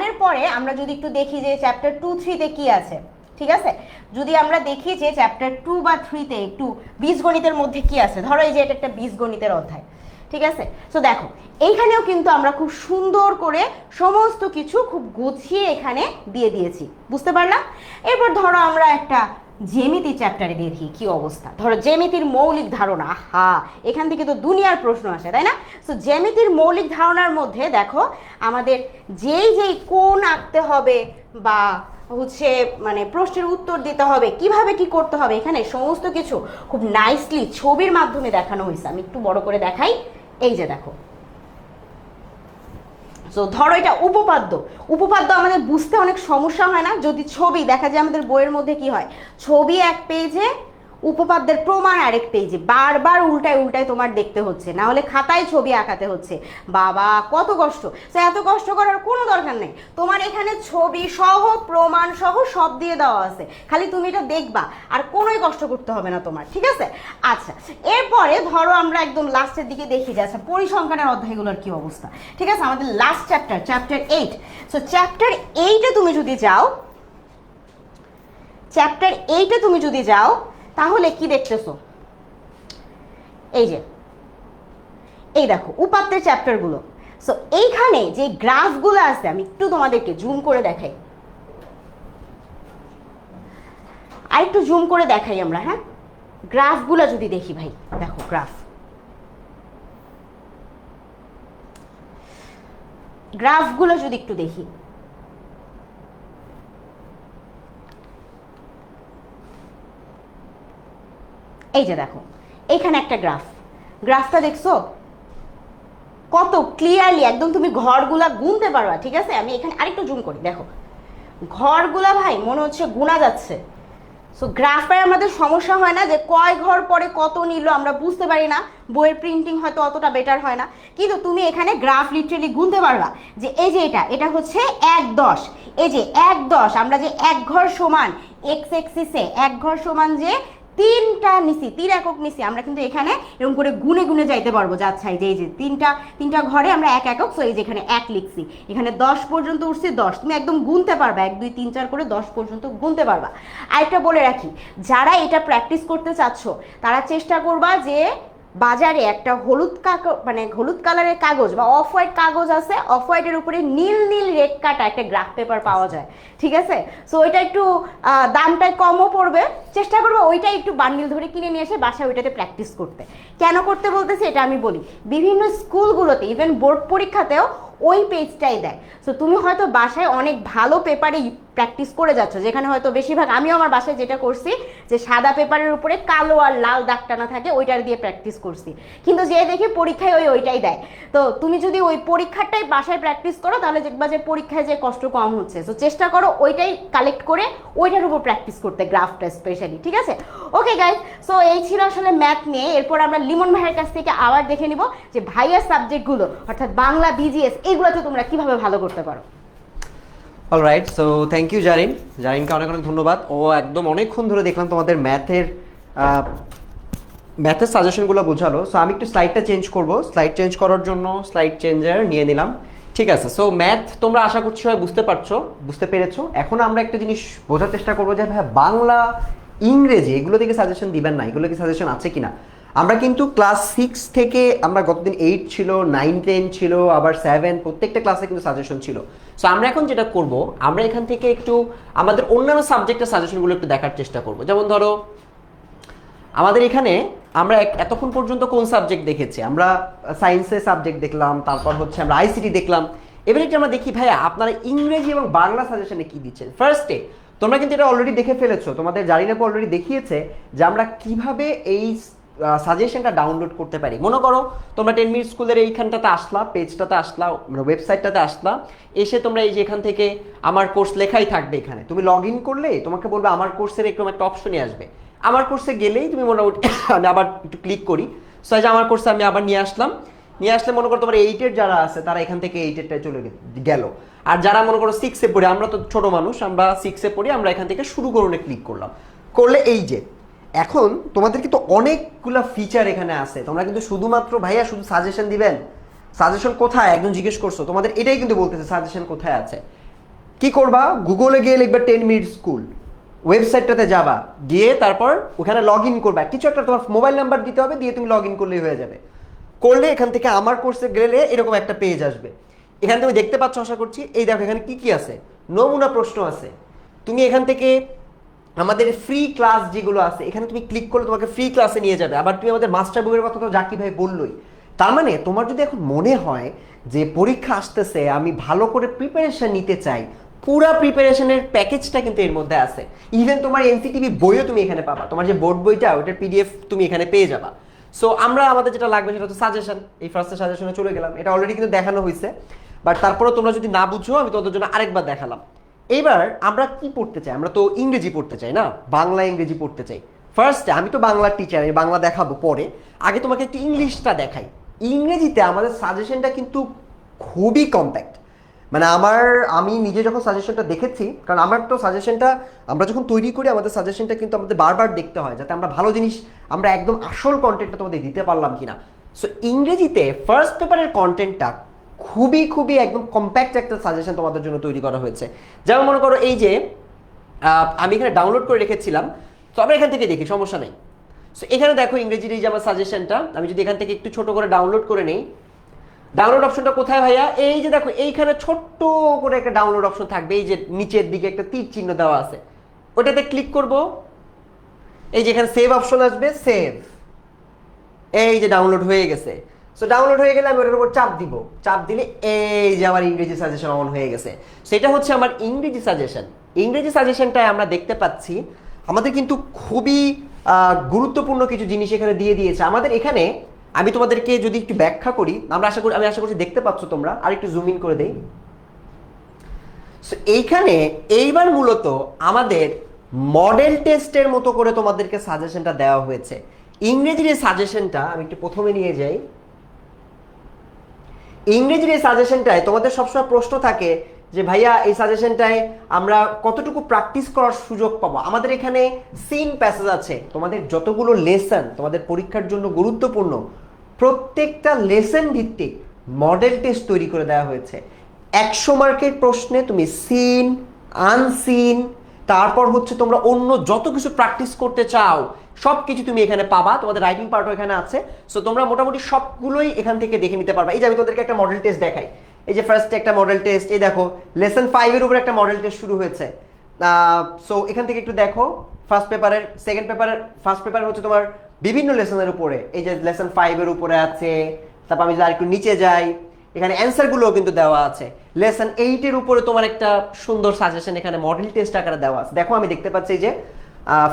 [SPEAKER 1] এর পরে আমরা যদি একটু দেখি যে চ্যাপ্টার 2-3-তে কি আছে, ঠিক আছে? যদি আমরা দেখি যে চ্যাপ্টার 2 বা 3-তে একটু বীজগণিতের মধ্যে কি আছে, ধরো এই যে এটা একটা বীজগণিতের অধ্যায়, ঠিক আছে? সো দেখো এইখানেও কিন্তু আমরা খুব সুন্দর করে সমস্ত কিছু খুব গুছিয়ে এখানে দিয়ে দিয়েছি। বুঝতে পারলাম? এরপর ধরো আমরা একটা জ্যামিতি চ্যাপ্টারে দেখি কি অবস্থা। ধরো জ্যামিতির মৌলিক ধারণা, এখান থেকে তো দুনিয়ার প্রশ্ন আসে, তাই না? সো জ্যামিতির মৌলিক ধারণার মধ্যে দেখো আমাদের যেই কোণ আঁকতে হবে বা হচ্ছে মানে প্রশ্নের উত্তর দিতে হবে, কিভাবে কি করতে হবে, এখানে সমস্ত কিছু খুব নাইসলি ছবির মাধ্যমে দেখানো হয়েছে। আমি একটু বড় করে দেখাই, এই যে দেখো সো ধরো এটা উপপাদ্য। উপপাদ্য আমাদের বুঝতে অনেক সমস্যা হয় না, যদি ছবি দেখা যায় আমাদের বইয়ের মধ্যে কি হয়, ছবি এক পেজে, উপপাদ্যের প্রমাণ আরেক পেজে, বারবার উল্টায় উল্টায় তোমার দেখতে হচ্ছে, না হলে খাতায় ছবি আঁকাতে হচ্ছে। বাবা কত কষ্ট! তো এত কষ্ট করার কোনো দরকার নেই, তোমার এখানে ছবি সহ প্রমাণ সহ সব দিয়ে দেওয়া আছে, খালি তুমি এটা দেখবা, আর কোনোই কষ্ট করতে হবে না তোমার, ঠিক আছে? আচ্ছা, এরপরে ধরো আমরা একদম লাস্টের দিকে দেখি যে আচ্ছা পরিসংখ্যানের অধ্যায়গুলোর কি অবস্থা, ঠিক আছে? আমাদের last chapter, chapter 8। So chapter 8-এ তুমি যদি যাও, চ্যাপ্টার 8-এ তুমি যদি যাও তাহলে কি দেখতেছো, এই যে এই দেখো উপাত্তের চ্যাপ্টারগুলো। সো এইখানে যে গ্রাফগুলো আছে আমি একটু তোমাদেরকে জুম করে দেখাই, আর একটু জুম করে দেখাই আমরা, হ্যাঁ? গ্রাফগুলো যদি দেখি ভাই, দেখো গ্রাফগুলো যদি একটু দেখি, এই যে দেখো এইখানে একটা গ্রাফটা দেখছো কত ক্লিয়ারলি, একদম তুমি ঘরগুলা গুনতে পারবা, ঠিক আছে? আমি এখানে আরেকটু জুম করি, দেখো ঘরগুলা ভাই মনে হচ্ছে গুনা যাচ্ছে। সো গ্রাফে আমাদের সমস্যা হয় না যে কয় ঘর পরে কত নিল আমরা বুঝতে পারি না, বইয়ের প্রিন্টিং হয়তো অতটা বেটার হয় না, কিন্তু তুমি এখানে গ্রাফ লিটারালি গুনতে পারবা যে এই যে এটা হচ্ছে 1-10, এই যে 1-10, আমরা যে এক ঘর সমান এক্স এক্সিসে এক ঘর সমান যে 3টা নিছি, 3 একক নিছি, আমরা কিন্তু এখানে এরকম করে গুনে গুনে যাইতে পারবো যে আচ্ছা এই যে তিনটা ঘরে আমরা এক একক, সো এই যে এখানে 1 লিখছি, এখানে 10 পর্যন্ত উঠছে 10, তুমি একদম গুনতে পারবা, 1 2 3 4 করে 10 পর্যন্ত গুনতে পারবা। আরেকটা বলে রাখি, যারা এটা প্র্যাকটিস করতে চাচ্ছ তারা চেষ্টা করবা যে বাজারে একটা হলুদ কালারের কাগজ বা অফ হোয়াইট কাগজ আছে, অফ হোয়াইটের উপরে নীল নীল রেড কাটা একটা গ্রাফ পেপার পাওয়া যায়, ঠিক আছে? সো ওইটা একটু দামটা কমও পড়বে, চেষ্টা করবো ওইটা একটু বান্ডিল ধরে কিনে নিয়ে এসে বাসায় ওইটাতে প্র্যাকটিস করতে। কেন করতে বলতেছি এটা আমি বলি, বিভিন্ন স্কুলগুলোতে ইভেন বোর্ড পরীক্ষাতেও ওই পেজটাই দেয়। সো তুমি হয়তো বাসায় অনেক ভালো পেপারে প্র্যাকটিস করে যাচ্ছ, যেখানে হয়তো বেশিরভাগ, আমিও আমার বাসায় যেটা করছি যে সাদা পেপারের উপরে কালো আর লাল দাগ টানা থাকে, ওইটার দিয়ে প্র্যাকটিস করছি, কিন্তু যে দেখি পরীক্ষায় ওইটাই দেয়। তো তুমি যদি ওই পরীক্ষাটাই বাসায় প্র্যাকটিস করো তাহলে দেখবা যে পরীক্ষায় যে কষ্ট কম হচ্ছে। সো চেষ্টা করো ওইটাই কালেক্ট করে ওইটার উপর প্র্যাকটিস করতে, গ্রাফটা স্পেশালি, ঠিক আছে? ওকে গাইজ, সো এই ছিল আসলে ম্যাথ নিয়ে। এরপর আমরা লিমন ভাইয়ের কাছ থেকে আবার দেখে নিব যে ভাইয়ার সাবজেক্টগুলো অর্থাৎ বাংলা, বিজিএস, এগুলোতে তোমরা কিভাবে ভালো করতে পারো।
[SPEAKER 2] অলরাইট, সো থ্যাংক ইউ জারিনকে অনেক অনেক ধন্যবাদ। ও একদম অনেকক্ষণ ধরে দেখলাম তোমাদের ম্যাথের সাজেশনগুলো বোঝালো। সো আমি একটু স্লাইডটা চেঞ্জ করব, স্লাইড চেঞ্জ করার জন্য স্লাইড চেঞ্জার নিয়ে নিলাম, ঠিক আছে? সো ম্যাথ তোমরা আশা করছি সবাই বুঝতে পেরেছো। এখন আমরা একটা জিনিস বোঝার চেষ্টা করবো যে ভাই বাংলা, ইংরেজি এগুলো থেকে সাজেশন দিবেন না, এগুলো কি সাজেশন আছে কিনা। আমরা কিন্তু ক্লাস 6 থেকে আমরা গতদিন 8 ছিল, 9 10 ছিল, আবার 7, প্রত্যেকটা ক্লাসে কিন্তু সাজেশন ছিল। সো আমরা এখন যেটা করব, আমরা এখান থেকে একটু আমাদের অন্যান্য সাবজেক্টের সাজেশনগুলো একটু দেখার চেষ্টা করব। যেমন ধরো আমাদের এখানে আমরা এতক্ষণ পর্যন্ত কোন সাবজেক্ট দেখেছি, আমরা সায়েন্সের সাবজেক্ট দেখলাম, তারপর হচ্ছে আমরা আইসিটি দেখলাম। এবারে একটু আমরা দেখি ভাইয়া আপনারা ইংরেজি এবং বাংলা সাজেশনে কি দিচ্ছেন। ফার্স্টে তোমরা কিন্তু এটা অলরেডি দেখে ফেলেছো, তোমাদের জারিনাপু অলরেডি দেখিয়েছে যে আমরা কিভাবে এই সাজেশনটা ডাউনলোড করতে পারি। মনে করো তোমরা 10 মিনিট স্কুলের এইখানটাতে আসলা, পেজটাতে আসলা, ওয়েবসাইটটাতে আসলা, এসে তোমরা এই যে এখান থেকে আমার কোর্স লেখাই থাকবে, এখানে তুমি লগ ইন করলে তোমাকে বলবে আমার কোর্সের এরকম একটা অপশনই আসবে। আমার কোর্সে গেলেই তুমি মোটামুটি আমি আবার একটু ক্লিক করি, সো যে আমার কোর্সে আমি আবার নিয়ে আসলে মনে করো তোমার 8-এর যারা আছে তারা এখান থেকে 8-এরটায় চলে গেল, আর যারা মনে করো 6-এ পড়ি, আমরা তো ছোট মানুষ, আমরা 6-এ পড়ি, আমরা এখান থেকে শুরু করুনে ক্লিক করলে এই যে এখন তোমাদের কিন্তু অনেকগুলো ফিচার এখানে আছে। তোমরা কিন্তু শুধুমাত্র ভাইয়া শুধু সাজেশন দিবেন, সাজেশন কোথায় একজন জিজ্ঞেস করছো, তোমাদের এটাই কিন্তু বলতেছে সাজেশন কোথায় আছে। কি করবা, গুগলে গিয়ে লিখবা 10 মিনিট স্কুল, ওয়েবসাইটটাতে যাবা, গিয়ে তারপর ওখানে লগ ইন করবা, কিছু একটা তোমার মোবাইল নাম্বার দিতে হবে, দিয়ে তুমি লগ ইন করলেই হয়ে যাবে। করলে এখান থেকে আমার কোর্সে গেলে এরকম একটা পেজ আসবে। এখানে তুমি দেখতে পাচ্ছ আশা করছি, এই দেখো এখানে কি আছে, নমুনা প্রশ্ন আছে। তুমি এখান থেকে আমাদের ফ্রি ক্লাস যেগুলো আছে এখানে তুমি ক্লিক করলে তোমাকে ফ্রি ক্লাসে নিয়ে যাবে। আবার তুমি আমাদের মাস্টার বুকের কথা তো জাকি ভাই বললোই। তার মানে তোমার যদি এখন মনে হয় যে পরীক্ষা আসতেছে, আমি ভালো করে প্রিপারেশন নিতে চাই, পুরা প্রিপারেশনের প্যাকেজটা কিন্তু এর মধ্যে আছে। ইভেন তোমার এনসিটিভি বইও তুমি এখানে পাবা, তোমার যে বোর্ড বইটা ওটার পিডিএফ তুমি এখানে পেয়ে যাবা। সো আমাদের যেটা লাগবে সেটা হচ্ছে সাজেশন। এই ফার্স্টে সাজেশনে চলে গেলাম, এটা অলরেডি কিন্তু দেখানো হয়েছে। বাট তারপরে তোমরা যদি না বুঝো আমি তোমাদের জন্য আরেকবার দেখালাম। এইবার আমরা কি পড়তে চাই? আমরা তো ইংরেজি পড়তে চাই না, বাংলা ইংরেজি পড়তে চাই। ফার্স্টে আমি তো বাংলার টিচার, আমি বাংলা দেখাবো পরে, আগে তোমাকে একটু ইংলিশটা দেখাই। ইংরেজিতে আমাদের সাজেশনটা কিন্তু খুবই কম্প্যাক্ট। মানে আমি নিজে যখন সাজেশনটা দেখেছি, কারণ আমার তো সাজেশনটা আমরা যখন তৈরি করি আমাদের সাজেশনটা কিন্তু আমাদের বারবার দেখতে হয় যাতে আমরা ভালো জিনিস, আমরা একদম আসল কন্টেন্টটা তোমাদের দিতে পারলাম কিনা। সো ইংরেজিতে ফার্স্ট পেপারের কন্টেন্টটা খুবই খুবই একদম কম্প্যাক্ট একটা সাজেশন তোমাদের জন্য তৈরি করা হয়েছে। যেমন মনে করো এই যে আমি এখানে ডাউনলোড করে রেখেছিলাম, তো আমরা এখান থেকে দেখি, সমস্যা নেই। সো এখানে দেখো ইংরেজির এই যে আমার সাজেশনটা, আমি যদি এখান থেকে একটু ছোট করে ডাউনলোড করে নেই, ডাউনলোড অপশনটা কোথায় ভাইয়া? এই যে দেখো এইখানে ছোট্ট করে একটা ডাউনলোড অপশন থাকবে, এই যে নিচের দিকে একটা তীর চিহ্ন দেওয়া আছে, ওটাতে ক্লিক করব। এই যে এখানে সেভ অপশন আসবে, সেভ, এই যে ডাউনলোড হয়ে গেছে। সো ডাউনলোড হয়ে গেলে আমি ওটার উপর চাপ দিব, চাপ দিলে এই যে আমার ইংরেজি সাজেশন অন হয়ে গেছে। সেটা হচ্ছে আমার ইংরেজি সাজেশন। ইংরেজি সাজেশনটায় আমরা দেখতে পাচ্ছি আমাদের কিন্তু খুবই গুরুত্বপূর্ণ কিছু জিনিস এখানে দিয়ে দিয়েছে আমাদের। এখানে আমি তোমাদেরকে যদি একটু ব্যাখ্যা করি, আমি আশা করছি দেখতে পাচ্ছ তোমরা, আর একটু জুম ইন করে দেই। সো এইখানে এইবার মূলত আমাদের মডেল টেস্টের মতো করে তোমাদেরকে সাজেশনটা দেওয়া হয়েছে। ইংরেজির এই সাজেশনটা আমি একটু প্রথমে নিয়ে যাই। ইংরেজির এই সাজেশনটায় তোমাদের সবসময় প্রশ্ন থাকে যে ভাইয়া এই সাজেশনটায় আমরা কতটুকু প্র্যাকটিস করার সুযোগ পাবো। আমাদের এখানে সিন প্যাসেজ আছে, তোমাদের যতগুলো লেসন তোমাদের পরীক্ষার জন্য গুরুত্বপূর্ণ প্রত্যেকটা লেসন ভিত্তিক মডেল টেস্ট তৈরি করে দেওয়া হয়েছে। 100 মার্কের প্রশ্নে তুমি সিন, আনসিন, তারপর হচ্ছে তোমরা অন্য যত কিছু প্র্যাকটিস করতে চাও সব কিছু তুমি এখানে পাবা। তোমাদের রাইটিং পার্টও এখানে আছে। সো তোমরা মোটামুটি সবগুলোই এখান থেকে দেখে নিতে পারবা। এই যে আমি তোমাদেরকে একটা মডেল টেস্ট দেখাই, এই যে ফার্স্টে একটা মডেল টেস্ট, এই দেখো লেসন 5 এর উপর একটা মডেল টেস্ট শুরু হয়েছে। সো এখান থেকে একটু দেখো, ফার্স্ট পেপারের ফার্স্ট পেপার হচ্ছে তোমার বিভিন্ন লেসনের উপরে, এই যে লেসন 5 এর উপরে আছে। তারপর আমি যদি আরেকটু নিচে যাই, এখানে অ্যান্সারগুলোও কিন্তু দেওয়া আছে। লেসন 8 এর উপরে তোমার একটা সুন্দর সাজেশন এখানে মডেল টেস্ট আকারে দেওয়া আছে। দেখো আমি দেখতে পাচ্ছি যে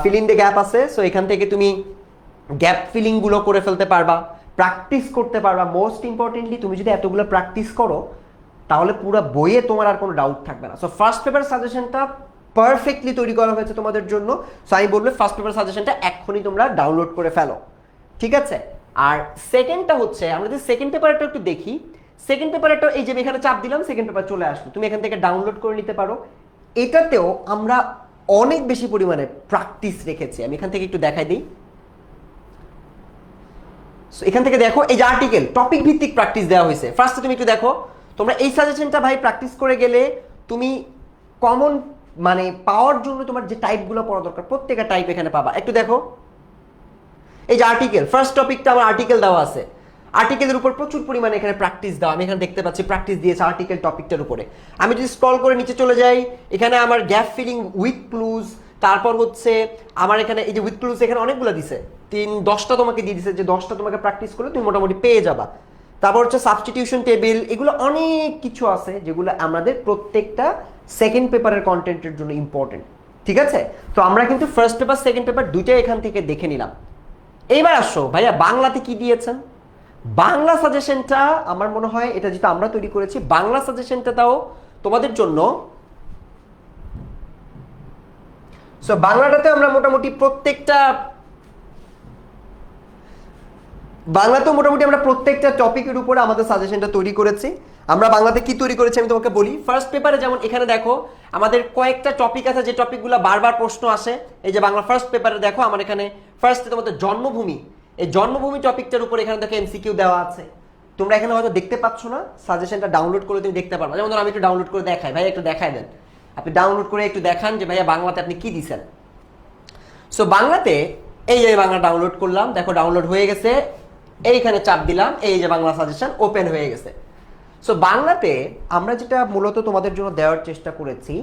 [SPEAKER 2] ফিল ইন দ্য গ্যাপ আছে। সো এখান থেকে তুমি গ্যাপ ফিলিং গুলো করে ফেলতে পারবা, প্র্যাকটিস করতে পারবা। মোস্ট ইম্পর্টেন্টলি তুমি যদি এতগুলো প্র্যাকটিস করো তাহলে পুরো বইয়ে তোমার আর কোনো ডাউট থাকবে না। সো ফার্স্ট পেপার সাজেশনটা পারফেক্টলি তৈরি করা হয়েছে তোমাদের জন্য। সো আমি বলবো ফার্স্ট পেপার সাজেশনটা এক্ষুনি তোমরা ডাউনলোড করে ফেলো, ঠিক আছে? আর সেকেন্ডটা হচ্ছে, আমরা যদি সেকেন্ড পেপারটা একটু দেখি, সেকেন্ড পেপারটা এই যে এখানে চাপ দিলাম, সেকেন্ড পেপার চলে আসলো, তুমি এখান থেকে ডাউনলোড করে নিতে পারো। এটাতেও আমরা অনেক বেশি পরিমাণে প্র্যাকটিস রেখেছি। আমি এখান থেকে একটু দেখাই দিই। এখান থেকে দেখো এই যে আর্টিকেল টপিক ভিত্তিক প্র্যাকটিস দেওয়া হয়েছে। ফার্স্টে তুমি একটু দেখো, তোমরা এই সাজেশনটা ভাই প্র্যাকটিস করে গেলে তুমি কমন মানে পাওয়ার জন্য তোমার যে টাইপগুলো পড়া দরকার প্রত্যেকটা টাইপ এখানে পাবা। একটু দেখো এই যে আর্টিকেল, ফার্স্ট টপিকটা আমার আর্টিকেল দেওয়া আছে। আর্টিকেলের উপর প্রচুর পরিমাণে এখানে প্র্যাকটিস দেওয়া, আমি এখানে দেখতে পাচ্ছি প্র্যাকটিস দিয়েছে আর্টিকেল টপিকটার উপরে। আমি যদি স্ক্রল করে নিচে চলে যাই, এখানে আমার গ্যাপ ফিলিং উইথ ক্লুজ, তারপর হচ্ছে আমার এখানে এই যে উইথ ক্লুজ এখানে অনেকগুলো দিছে, 10টা তোমাকে দিয়ে দিছে, যে 10টা তোমাকে প্র্যাকটিস করলে তুমি মোটামুটি পেয়ে যাবা। তারপর হচ্ছে সাবস্টিটিউশন টেবিল, এগুলো অনেক কিছু আছে যেগুলো আমাদের প্রত্যেকটা সেকেন্ড পেপারের কন্টেন্টের জন্য ইম্পর্টেন্ট, ঠিক আছে? তো আমরা কিন্তু ফার্স্ট পেপার সেকেন্ড পেপার দুইটাই এখান থেকে দেখে নিলাম। এইবার আসো ভাইয়া বাংলাতে কি দিয়েছেন। বাংলা সাজেশনটা আমার মনে হয় এটা যেটা আমরা তৈরি করেছি, বাংলা সাজেশনটা তাও তোমাদের জন্য। সো বাংলাটাতে আমরা মোটামুটি প্রত্যেকটা টপিকের উপরে আমাদের সাজেশনটা তৈরি করেছি। আমরা বাংলাতে কি তৈরি করেছি আমি তোমাকে বলি। ফার্স্ট পেপারে যেমন এখানে দেখো আমাদের কয়েকটা টপিক আছে, যে টপিকগুলো বারবার প্রশ্ন আসে। এই যে বাংলা ফার্স্ট পেপারে দেখো আমার এখানে ফার্স্টে তোমাদের জন্মভূমি, এই জন্মভূমি টপিকটার উপর এখানে দেখো এমসিকিউ দেওয়া আছে। তোমরা এখানে হয়তো দেখতে পাচ্ছ না, সাজেশনটা ডাউনলোড করে তুমি দেখতে পারবা। যেমন ধরো আমি একটু ডাউনলোড করে দেখাই, ভাই একটু দেখাই দেন, আপনি ডাউনলোড করে একটু দেখান যে ভাইয়া বাংলাতে আপনি কি দিছেন। সো বাংলাতে এই যে বাংলা ডাউনলোড করলাম, দেখো ডাউনলোড হয়ে গেছে, এইখানে চাপ দিলাম, এই যে বাংলা সাজেশন ওপেন হয়ে গেছে। সো বাংলাতে আমরা যেটা মূলত তোমাদের জন্য দেওয়ার চেষ্টা করেছি,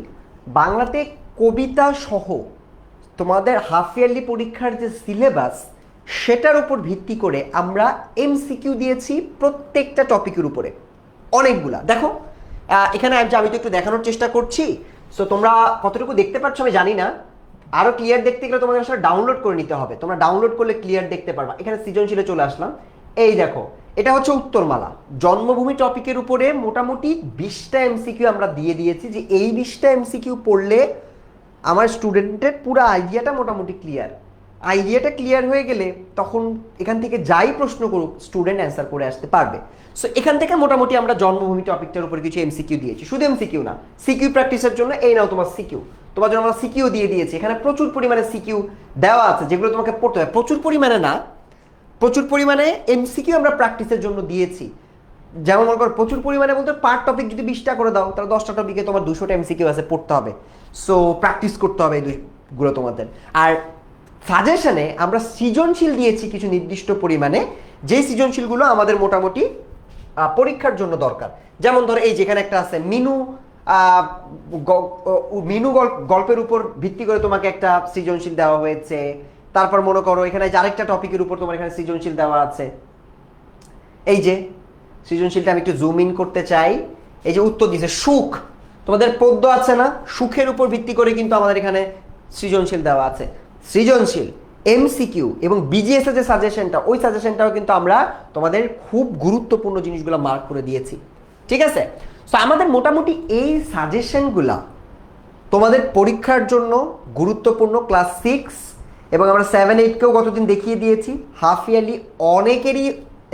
[SPEAKER 2] বাংলাতে কবিতা সহ তোমাদের হাফ ইয়ারলি পরীক্ষার যে সিলেবাস সেটার উপর ভিত্তি করে আমরা এমসিকিউ দিয়েছি প্রত্যেকটা টপিকের উপরে অনেকগুলা। দেখো এখানে আমি তো একটু দেখানোর চেষ্টা করছি। সো তোমরা কতটুকু দেখতে পাচ্ছ আমি জানি না, আরো ক্লিয়ার দেখতে গেলে তোমাদের আসলে ডাউনলোড করে নিতে হবে। তোমরা ডাউনলোড করলে ক্লিয়ার দেখতে পারবা। এখানে সৃজনশীলে চলে আসলাম, এই দেখো, এটা হচ্ছে উত্তরমালা। জন্মভূমি টপিকের উপরে মোটামুটি 20টা এমসিকিউ আমরা দিয়ে দিয়েছি, যে এই 20টা এমসিকিউ পড়লে আমার স্টুডেন্টের পুরো আইডিয়াটা মোটামুটি ক্লিয়ার। আইডিয়াটা ক্লিয়ার হয়ে গেলে তখন এখান থেকে যাই প্রশ্ন করুক স্টুডেন্ট অ্যান্সার করে আসতে পারবে। সো এখান থেকে মোটামুটি আমরা জন্মভূমি টপিকটার উপরে কিছু এমসিকিউ দিয়েছি, শুধু এমসিকিউ না, সিকিউ প্র্যাকটিসের জন্য এই নাও তোমার সিকিউ, তোমার জন্য আমরা সিকিউ দিয়ে দিয়েছি। এখানে প্রচুর পরিমাণে সিকিউ দেওয়া আছে যেগুলো তোমাকে পড়তে হবে, প্রচুর পরিমাণে না, প্রচুর পরিমাণে এমসিকিউ আমরা প্র্যাকটিসের জন্য দিয়েছি। যেমন মনে করো প্রচুর পরিমাণে বলতে পার টপিক যদি 20টা করে দাও তাহলে 10টা টপিকে তোমার 200টা এমসিকিউ আছে, পড়তে হবে। সো প্র্যাকটিস করতে হবে এই দুইগুলো তোমাদের। আর সাজেশনে আমরা সৃজনশীল দিয়েছি কিছু নির্দিষ্ট পরিমাণে, যেই সৃজনশীলগুলো আমাদের মোটামুটি পরীক্ষার জন্য দরকার। যেমন ধরো এই যেখানে একটা আছে মিনু গল্পের উপর ভিত্তি করে তোমাকে একটা সৃজনশীল দেওয়া হয়েছে। তারপর মনে করো এখানে যে আরেকটা টপিকের উপর তোমার এখানে সৃজনশীল দেওয়া আছে। এই যে সৃজনশীলটা আমি একটু জুম ইন করতে চাই, এই যে উত্তর দিয়েছে সুখ, তোমাদের পদ্য আছে না, সুখের উপর ভিত্তি করে কিন্তু আমাদের এখানে সৃজনশীল দেওয়া আছে। সৃজনশীল, এমসিকিউ এবং বিজিএস এর যে সাজেশনটা, ওই সাজেশনটাও কিন্তু আমরা তোমাদের খুব গুরুত্বপূর্ণ জিনিসগুলো মার্ক করে দিয়েছি, ঠিক আছে? সো আমাদের মোটামুটি এই সাজেশনগুলা তোমাদের পরীক্ষার জন্য গুরুত্বপূর্ণ। ক্লাস 6 এবং আমরা 7-8কেও গতদিন দেখিয়ে দিয়েছি। হাফ ইয়ারলি অনেকেরই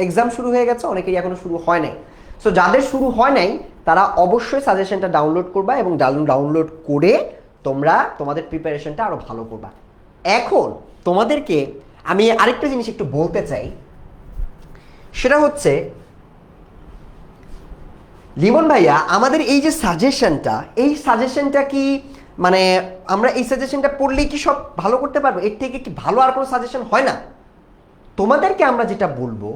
[SPEAKER 2] এক্সাম শুরু হয়ে গেছে, অনেকেরই এখনো শুরু হয় নাই। সো যাদের শুরু হয় নাই তারা অবশ্যই সাজেশনটা ডাউনলোড করবা, এবং ডাউনলোড করে তোমরা তোমাদের প্রিপারেশনটা আরো ভালো করবা। এখন তোমাদেরকে আমি আরেকটা জিনিস একটু বলতে চাই, সেটা হচ্ছে লিমন ভাইয়া আমাদের এই যে সাজেশনটা, এই সাজেশনটা কি মানে আমরা এই সাজেশনটা পড়লেই কি সব ভালো করতে পারবো? এর থেকে কি ভালো আর কোনো সাজেশন হয় না? তোমাদেরকে আমরা যেটা বলবো,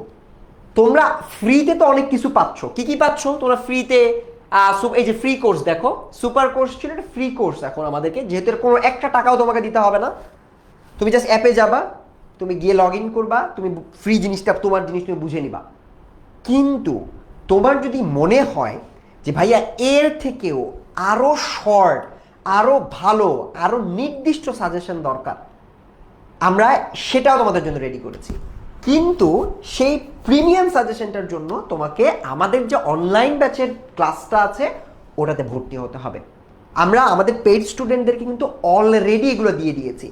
[SPEAKER 2] তোমরা ফ্রিতে তো অনেক কিছু পাচ্ছ। কি কি পাচ্ছ তোমরা ফ্রিতে? এই যে ফ্রি কোর্স দেখো, সুপার কোর্স ছিল, এটা ফ্রি কোর্স এখন আমাদেরকে, যেহেতু কোনো একটা টাকাও তোমাকে দিতে হবে না। তুমি জাস্ট অ্যাপে যাবা, তুমি গিয়ে লগ ইন করবা, তুমি ফ্রি জিনিসটা, তোমার জিনিস তুমি বুঝে নিবা। কিন্তু তোমার যদি মনে হয় যে ভাইয়া এর থেকেও আরো শর্ট, আরো ভালো, আরো নির্দিষ্ট সাজেশন দরকার, আমরা সেটাও তোমাদের জন্য রেডি করেছি। কিন্তু সেই প্রিমিয়াম সাজেশনটার জন্য তোমাকে আমাদের যে অনলাইন ব্যাচের ক্লাসটা আছে ওটাতে ভর্তি হতে হবে। আমরা আমাদের পেইড স্টুডেন্টদেরকে কিন্তু অলরেডি এগুলো দিয়ে দিয়েছি।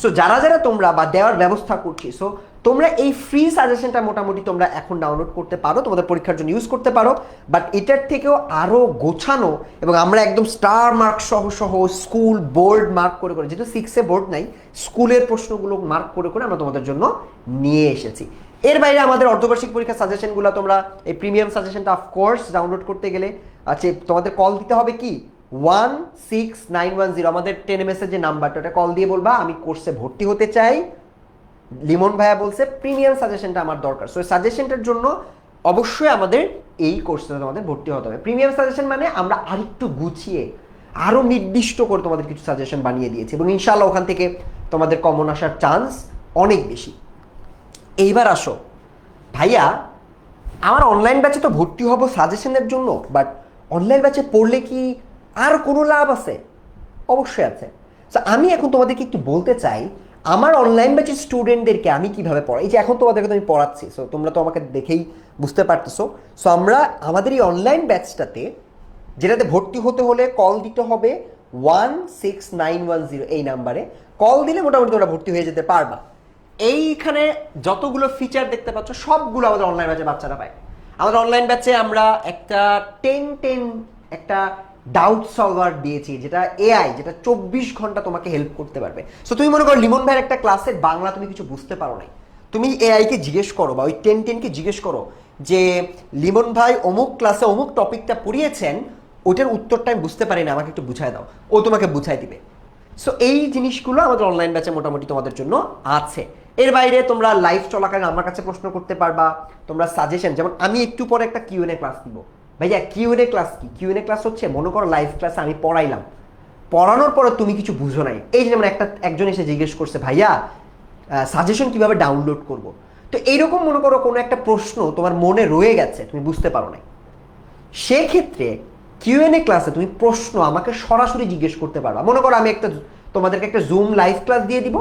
[SPEAKER 2] সো যারা যারা তোমরা বা দেওয়ার ব্যবস্থা করছি, সো তোমরা এই ফ্রি সাজেশনটা মোটামুটি তোমরা এখন ডাউনলোড করতে পারো, তোমাদের পরীক্ষার জন্য ইউজ করতে পারো। বাট এটার থেকেও আরও গোছানো, এবং আমরা একদম স্টার মার্ক সহ স্কুল বোর্ড মার্ক করে করে, যেহেতু 6-এ বোর্ড নাই, স্কুলের প্রশ্নগুলো মার্ক করে করে আমরা তোমাদের জন্য নিয়ে এসেছি। এর বাইরে আমাদের অর্ধবার্ষিক পরীক্ষার সাজেশনগুলো তোমরা এই প্রিমিয়াম সাজেশনটা অফকোর্স ডাউনলোড করতে গেলে তোমাদের কল দিতে হবে কি 16910, আমাদের 10MS এর যে নাম্বারটা, ওটা কল দিয়ে বলবা আমি কোর্সে ভর্তি হতে চাই, লিমন ভাইয়া বলছে প্রিমিয়াম সাজেশনটা আমার দরকার। সো সাজেশনটার জন্য অবশ্যই আমাদের এই কোর্সটাতে আমাদের ভর্তি হতে হবে। প্রিমিয়াম সাজেশন মানে আমরা আরেকটু গুছিয়ে আরো নির্দিষ্ট করে তোমাদের কিছু সাজেশন বানিয়ে দিয়েছি, এবং ইনশাআল্লাহ ওখান থেকে তোমাদের কমন আসার চান্স অনেক বেশি। এইবার আসো ভাইয়া, আমার অনলাইন ব্যাচে তো ভর্তি হব সাজেশনের জন্য, বাট অনলাইন ব্যাচে পড়লে কি আর কোনো লাভ আছে? অবশ্যই আছে। সো আমি এখন তোমাদেরকে একটু বলতে চাই আমার অনলাইন ব্যাচের স্টুডেন্টদেরকে আমি কিভাবে পড়াই। এই যে এখন তোমাদেরকে আমি পড়াচ্ছি, সো তোমরা তো আমাকে দেখেই বুঝতে পারতেছো। সো আমরা আমাদের এই অনলাইন ব্যাচটাতে, যেটাতে ভর্তি হতে হলে কল দিতে হবে 16910, এই নাম্বারে কল দিলে মোটামুটি তোমরা ভর্তি হয়ে যেতে পারবা। এইখানে যতগুলো ফিচার দেখতে পাচ্ছ সবগুলো আমাদের অনলাইন ব্যাচে বাচ্চারা পায়। আমাদের অনলাইন ব্যাচে আমরা একটা 10 একটা ডাউট সলভার দিয়েছি, যেটা এআই, যেটা 24 ঘন্টা তোমাকে হেল্প করতে পারবে। সো তুমি মনে করো লিমন ভাইয়ের একটা ক্লাসের বাংলা তুমি কিছু বুঝতে পারো নাই, তুমি এআইকে জিজ্ঞেস করো বা ওই 10কে জিজ্ঞেস করো যে লিমন ভাই অমুক ক্লাসে অমুক টপিকটা পড়িয়েছেন, ওইটার উত্তরটা আমি বুঝতে পারি না, আমাকে একটু বুঝাই দাও, ও তোমাকে বুঝাই দিবে। সো এই জিনিসগুলো আমাদের অনলাইন ব্যাচে মোটামুটি তোমাদের জন্য আছে। এর বাইরে তোমরা লাইভ চলাকালীন আমার কাছে প্রশ্ন করতে পারবা, তোমরা সাজেশন, যেমন আমি একটু পরে একটা কিউএনএ ক্লাস দিব। ভাইয়া কিউএনএ ক্লাস কি? কিউএনএ ক্লাস হচ্ছে মনে করো লাইভ ক্লাসে আমি পড়াইলাম, পড়ানোর পরে তুমি কিছু বুঝো নাই, এই যে যেমন একজন এসে জিজ্ঞেস করছে ভাইয়া সাজেশন কিভাবে ডাউনলোড করব। তো এইরকম মনে করো কোনো একটা প্রশ্ন তোমার মনে রয়ে গেছে, তুমি বুঝতে পারো নাই, সেক্ষেত্রে কিউএনএ ক্লাসে তুমি প্রশ্ন আমাকে সরাসরি জিজ্ঞেস করতে পারবা। মনে করো আমি তোমাদেরকে একটা জুম লাইভ ক্লাস দিয়ে দিব,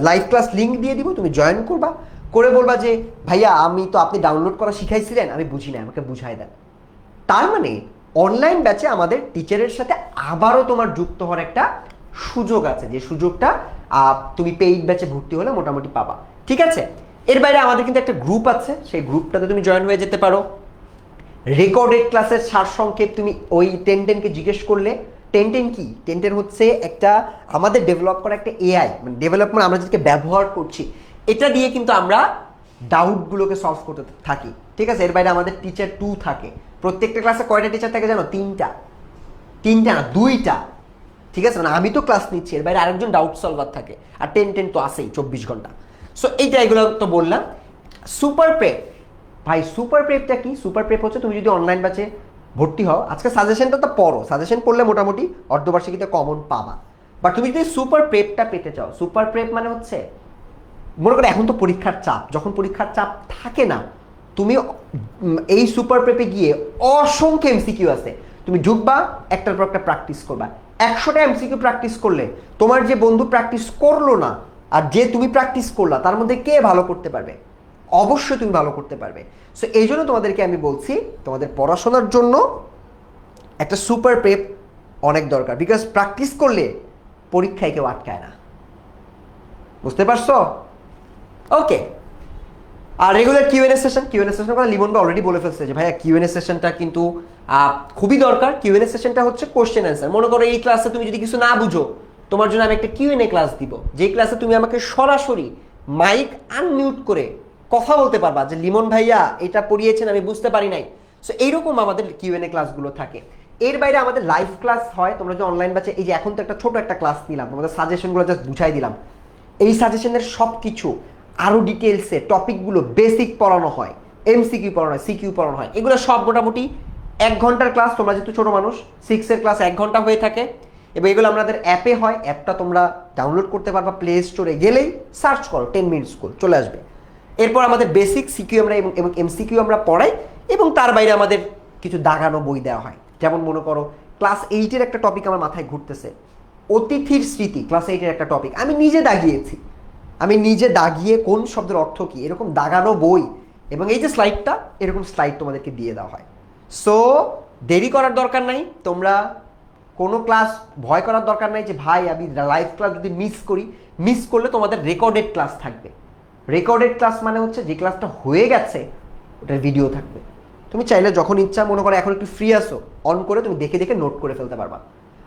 [SPEAKER 2] লাইভ ক্লাস লিঙ্ক দিয়ে দিব, তুমি জয়েন করবা, করে বলবা যে ভাইয়া আমি তো আপনি ডাউনলোড করা শিখাইছিলেন, আমি বুঝি না, আমাকে বুঝাই দেন। তার মানে অনলাইন ব্যাচে আমাদের টিচারের সাথে আবারও তোমার যুক্ত হওয়ার একটা সুযোগ আছে, যে সুযোগটা তুমি পেইড ব্যাচে ভর্তি হলে মোটামুটি পাবা। ঠিক আছে, এর বাইরে আমাদের কিন্তু একটা গ্রুপ আছে, সেই গ্রুপটাতে তুমি জয়েন হয়ে যেতে পারো। রেকর্ডেড ক্লাসের সারসংক্ষেপ তুমি ওই 10কে জিজ্ঞেস করলে, 10 কি, 10 হচ্ছে একটা আমাদের ডেভেলপ করা একটা এআই, মানে ডেভেলপমেন্ট আমরা যেটাকে ব্যবহার করছি, এটা দিয়ে কিন্তু আমরা ডাউটগুলোকে সলভ করতে থাকি। ঠিক আছে, এর বাইরে আমাদের টিচার 2 থাকে। প্রত্যেকটা ক্লাসে কয়টা টিচার থাকে জানো? 3টা না 2টা। ঠিক আছে, মানে আমি তো ক্লাস নিচ্ছি, এর বাইরে আরেকজন ডাউট সলভার থাকে, আর 10 তো আসেই 24 ঘন্টা। সো এইটা, এগুলো তো বললাম। সুপার প্রেপ, ভাই সুপার প্রেপটা কি? সুপার প্রেপ হচ্ছে তুমি যদি অনলাইন ব্যাচে ভর্তি হও, আজকে সাজেশনটা তো পড়ো, সাজেশন পড়লে মোটামুটি অর্ধবার্ষিকীতে কমন পাবা। বাট তুমি যদি সুপার প্রেপটা পেতে চাও, সুপার প্রেপ মানে হচ্ছে, মনে করো এখন তো পরীক্ষার চাপ, যখন পরীক্ষার চাপ থাকে না, তুমি এই সুপার প্রেপে গিয়ে অসংখ্য এমসিকিউ আছে, তুমি ঢুকবা, একটার পর একটা প্র্যাকটিস করবা। 100টা এমসিকিউ প্র্যাকটিস করলে তোমার যে বন্ধু প্র্যাকটিস করলো না আর যে তুমি প্র্যাকটিস করলা, তার মধ্যে কে ভালো করতে পারবে? অবশ্যই তুমি ভালো করতে পারবে। সো এই জন্য তোমাদেরকে আমি বলছি, তোমাদের পড়াশোনার জন্য একটা সুপার প্রেপ অনেক দরকার, বিকজ প্র্যাকটিস করলে পরীক্ষায় কেউ আটকায় না। বুঝতে পারছো? ওকে। আর রেগুলার কিউএনএ সেশন, কথা লিমন ভাই অলরেডি বলে ফেলছে যে ভাইয়া কিউএনএ সেশনটা কিন্তু খুবই দরকার। কিউএনএ সেশনটা হচ্ছে কোশ্চেন অ্যান্সার। মনে করো এই ক্লাসে তুমি যদি কিছু না বুঝো, তোমার জন্য আমি একটা কিউএনএ ক্লাস দিব, যে ক্লাসে তুমি আমাকে সরাসরি মাইক আনমিউট করে কথা বলতে পারবা যে লিমন ভাইয়া এটা পড়িয়েছেন, আমি বুঝতে পারি নাই। সো এইরকম আমাদের কিউএনএ ক্লাসগুলো থাকে। এর বাইরে আমাদের লাইভ ক্লাস হয়। তোমরা যে অনলাইন ব্যাচে, এই যে এখন তো একটা ছোট একটা ক্লাস নিলাম, তোমাদের সাজেশনগুলো জাস্ট বুঝাই দিলাম। এই সাজেশনের সব কিছু আরও ডিটেলসে টপিকগুলো বেসিক পড়ানো হয়, এমসিকিউ পড়ানো হয়, সিকিউ পড়ানো হয়। এগুলো সব মোটামুটি 1 ঘন্টার ক্লাস। তোমরা যেহেতু ছোটো মানুষ, 6-এর ক্লাস 1 ঘন্টা হয়ে থাকে, এবং এগুলো আমাদের অ্যাপে হয়। অ্যাপটা তোমরা ডাউনলোড করতে পারবা, প্লে স্টোরে গেলেই সার্চ করো 10 মিনিট স্কুল, চলে আসবে। এরপর আমাদের বেসিক সিকিউ আমরা এবং এমসিকিউ আমরা পড়াই, এবং তার বাইরে আমাদের কিছু দাগানো বই দেওয়া হয়। যেমন মনে করো ক্লাস 8-এর একটা টপিক আমার মাথায় ঘুরতেছে, অতিথির স্মৃতি। ক্লাস 8-এর একটা টপিক আমি নিজে দাগিয়েছি, আমি নিজে দাগিয়ে কোন শব্দের অর্থ কী, এরকম দাগানো বই, এবং এই যে স্লাইডটা, এরকম স্লাইড তোমাদেরকে দিয়ে দেওয়া হয়। সো দেরি করার দরকার নাই, তোমরা কোনো ক্লাস ভয় করার দরকার নাই যে ভাই আমি লাইভ ক্লাস যদি মিস করলে তোমাদের রেকর্ডেড ক্লাস থাকবে। রেকর্ডেড ক্লাস মানে হচ্ছে যে ক্লাসটা হয়ে গেছে ওটার ভিডিও থাকবে। তুমি চাইলে যখন ইচ্ছা, মনে করো এখন একটু ফ্রি আসো, অন করে তুমি দেখে দেখে নোট করে ফেলতে পারবা।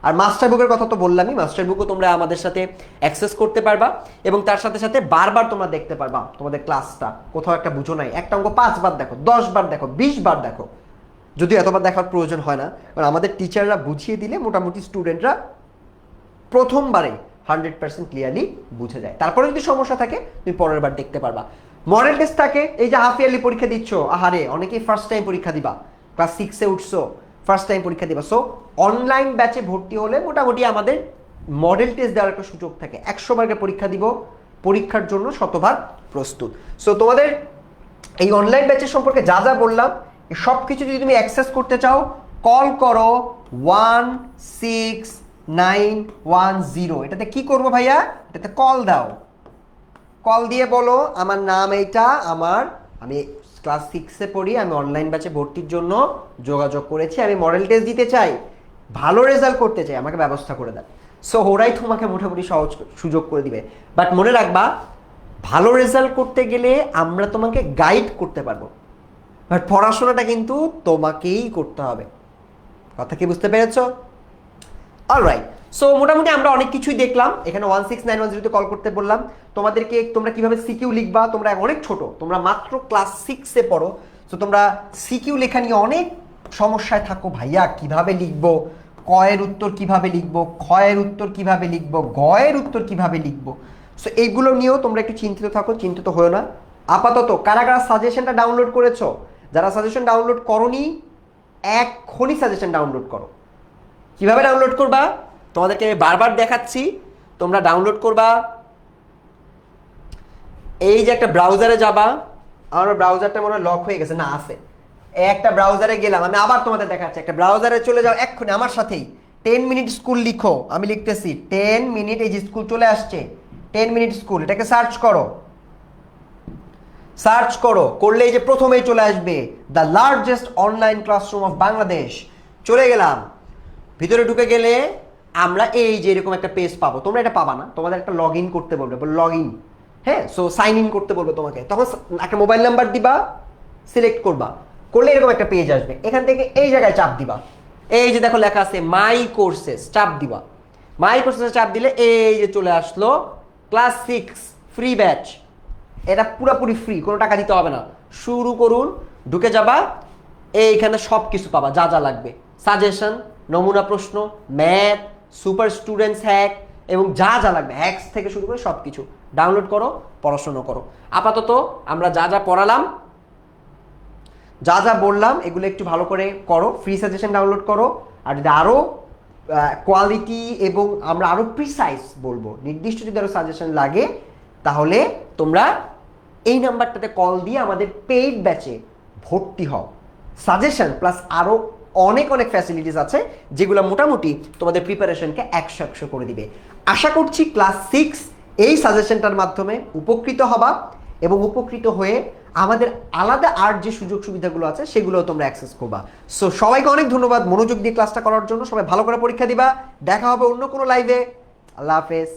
[SPEAKER 2] আর মাস্টার বুকের কথা তো বললামই, মাস্টার বুকও তোমরা আমাদের সাথে অ্যাক্সেস করতে পারবা, এবং তার সাথে সাথে বারবার তোমরা দেখতে পারবা তোমাদের ক্লাসটা। কোথাও একটা বুঝো নাই, একটা অঙ্ক 5 বার দেখো, 10 বার দেখো, 20 বার দেখো, যদিও এতবার দেখার প্রয়োজন হয় না, কারণ আমাদের টিচাররা বুঝিয়ে দিলে মোটামুটি স্টুডেন্টরা প্রথমবারে 100% ক্লিয়ারলি বুঝে যায়। তারপরে যদি সমস্যা থাকে তুমি পরের বার দেখতে পারবা। মডেল টেস্ট থাকে, এই যে হাফ ইয়ারলি পরীক্ষা দিচ্ছ, আহারে অনেকেই ফার্স্ট টাইম পরীক্ষা দিবা, ক্লাস 6-এ উঠছো, ফার্স্ট টাইম পরীক্ষা দিবা। সো অনলাইন ব্যাচে ভর্তি হলে মোটামুটি আমাদের মডেল টেস্ট দেওয়ার একটা সুযোগ থাকে। 100 মার্কের পরীক্ষা দিব, পরীক্ষার জন্য শতভাগ প্রস্তুত। সো তোমাদের এই অনলাইন ব্যাচের সম্পর্কে যা যা বললাম, সব কিছু যদি তুমি অ্যাক্সেস করতে চাও, কল করো 16910। এটাতে কি করবো ভাইয়া? এটাতে কল দাও, কল দিয়ে বলো আমার নাম এইটা, আমি ক্লাস 6-এ পড়ি, আমি অনলাইন ব্যাচে ভর্তির জন্য যোগাযোগ করেছি, আমি মডেল টেস্ট দিতে চাই, ভালো রেজাল্ট করতে চাই, আমাকে ব্যবস্থা করে দেন। সো ওরাই তোমাকে মোটামুটি সহজ সুযোগ করে দিবে। বাট মনে রাখবা, ভালো রেজাল্ট করতে গেলে আমরা তোমাকে গাইড করতে পারবো, বাট পড়াশোনাটা কিন্তু তোমাকেই করতে হবে। কথা কি বুঝতে পেরেছো? অলরাইট। সো মোটামুটি আমরা অনেক কিছুই দেখলাম। এখানে 16910-তে কল করতে বললাম তোমাদেরকে, তোমরা কিভাবে সিকিউ লিখবা। তোমরা অনেক ছোট, তোমরা মাত্র ক্লাস 6-এ পড়ো। সো তোমরা সিকিউ লেখা নিয়ে অনেক সমস্যায় থাকো, ভাইয়া কিভাবে লিখবো, কয়ের উত্তর কিভাবে লিখবো, ক্ষয়ের উত্তর কিভাবে লিখবো, গয়ের উত্তর কিভাবে লিখবো। সো এইগুলো নিয়েও তোমরা একটু চিন্তিত থাকো, চিন্তিত হয়েও না। আপাতত কারা কারা সাজেশনটা ডাউনলোড করেছো, যারা সাজেশন ডাউনলোড করোনি এখনই সাজেশন ডাউনলোড করো। কিভাবে ডাউনলোড করবা তোমাদেরকে আমি বারবার দেখাচ্ছি। তোমরা ডাউনলোড করবা, এই যে একটা ব্রাউজারে যাবা, আমার ব্রাউজারটা মনে হয় লক হয়ে গেছে, না আছে, একটা ব্রাউজারে গেলাম, আমি আবার তোমাদের দেখাচ্ছি। একটা ব্রাউজারে চলে যাও এক্ষুনি আমার সাথেই, 10 মিনিট স্কুল লিখো, আমি লিখতেছি 10 মিনিট, এই যে স্কুল চলে আসছে 10 মিনিট স্কুল, এটাকে সার্চ করো। সার্চ করো, করলে এই যে প্রথমেই চলে আসবে the largest online classroom of Bangladesh. চলে গেলাম, ভিতরে ঢুকে গেলে আমরা এই যে এরকম একটা পেজ পাবো। তোমরা এটা পাবা না, তোমাদের একটা লগ ইন করতে বলবে, লগ ইন, হ্যাঁ। সো সাইন ইন করতে বলবে তোমাকে, তখন একটা মোবাইল নাম্বার দিবা, সিলেক্ট করবা, করলে এরকম একটা পেজ আসবে। এখান থেকে এই জায়গায় চাপ দিবা, এই যে দেখো লেখা আছে মাই কোর্সেস, চাপ দিবা। মাই কোর্সেস চাপ দিলে এই যে চলে আসলো ক্লাস 6 ফ্রি ব্যাচ। এটা পুরোপুরি ফ্রি, কোনো টাকা দিতে হবে না। শুরু করুন, ঢুকে যাবা, এইখানে সব কিছু পাবা যা যা লাগবে, সাজেশন, নমুনা প্রশ্ন, ম্যাথ, সুপার স্টুডেন্টস হ্যাক এবং যা যা লাগবে, হ্যাকস থেকে শুরু করে সব কিছু ডাউনলোড করো, পড়াশোনা করো। আপাতত আমরা যা যা পড়ালাম, যা যা বললাম, এগুলো একটু ভালো করে করো, ফ্রি সাজেশন ডাউনলোড করো। আর যদি আরও কোয়ালিটি এবং আমরা আরও প্রিসাইজ বলবো, নির্দিষ্ট যদি আরও সাজেশন লাগে, তাহলে তোমরা এই নাম্বারটাতে কল দিয়ে আমাদের পেইড ব্যাচে ভর্তি হও। সাজেশন প্লাস আরও অনেক অনেক ফ্যাসিলিটিস আছে, যেগুলো মোটামুটি তোমাদের প্রিপারেশনকে 100 করে দিবে। আশা করছি ক্লাস 6 এই সাজেশনটার মাধ্যমে উপকৃত হবা এবং উপকৃত হয়ে আমাদের আলাদা আর যে সুযোগ সুবিধাগুলো আছে সেগুলো তোমরা অ্যাক্সেস করবা। সো সবাইকে অনেক ধন্যবাদ মনোযোগ দিয়ে ক্লাসটা করার জন্য। সবাই ভালো করে পরীক্ষা দিবা। দেখা হবে অন্য কোনো লাইভে। আল্লাহ হাফেজ।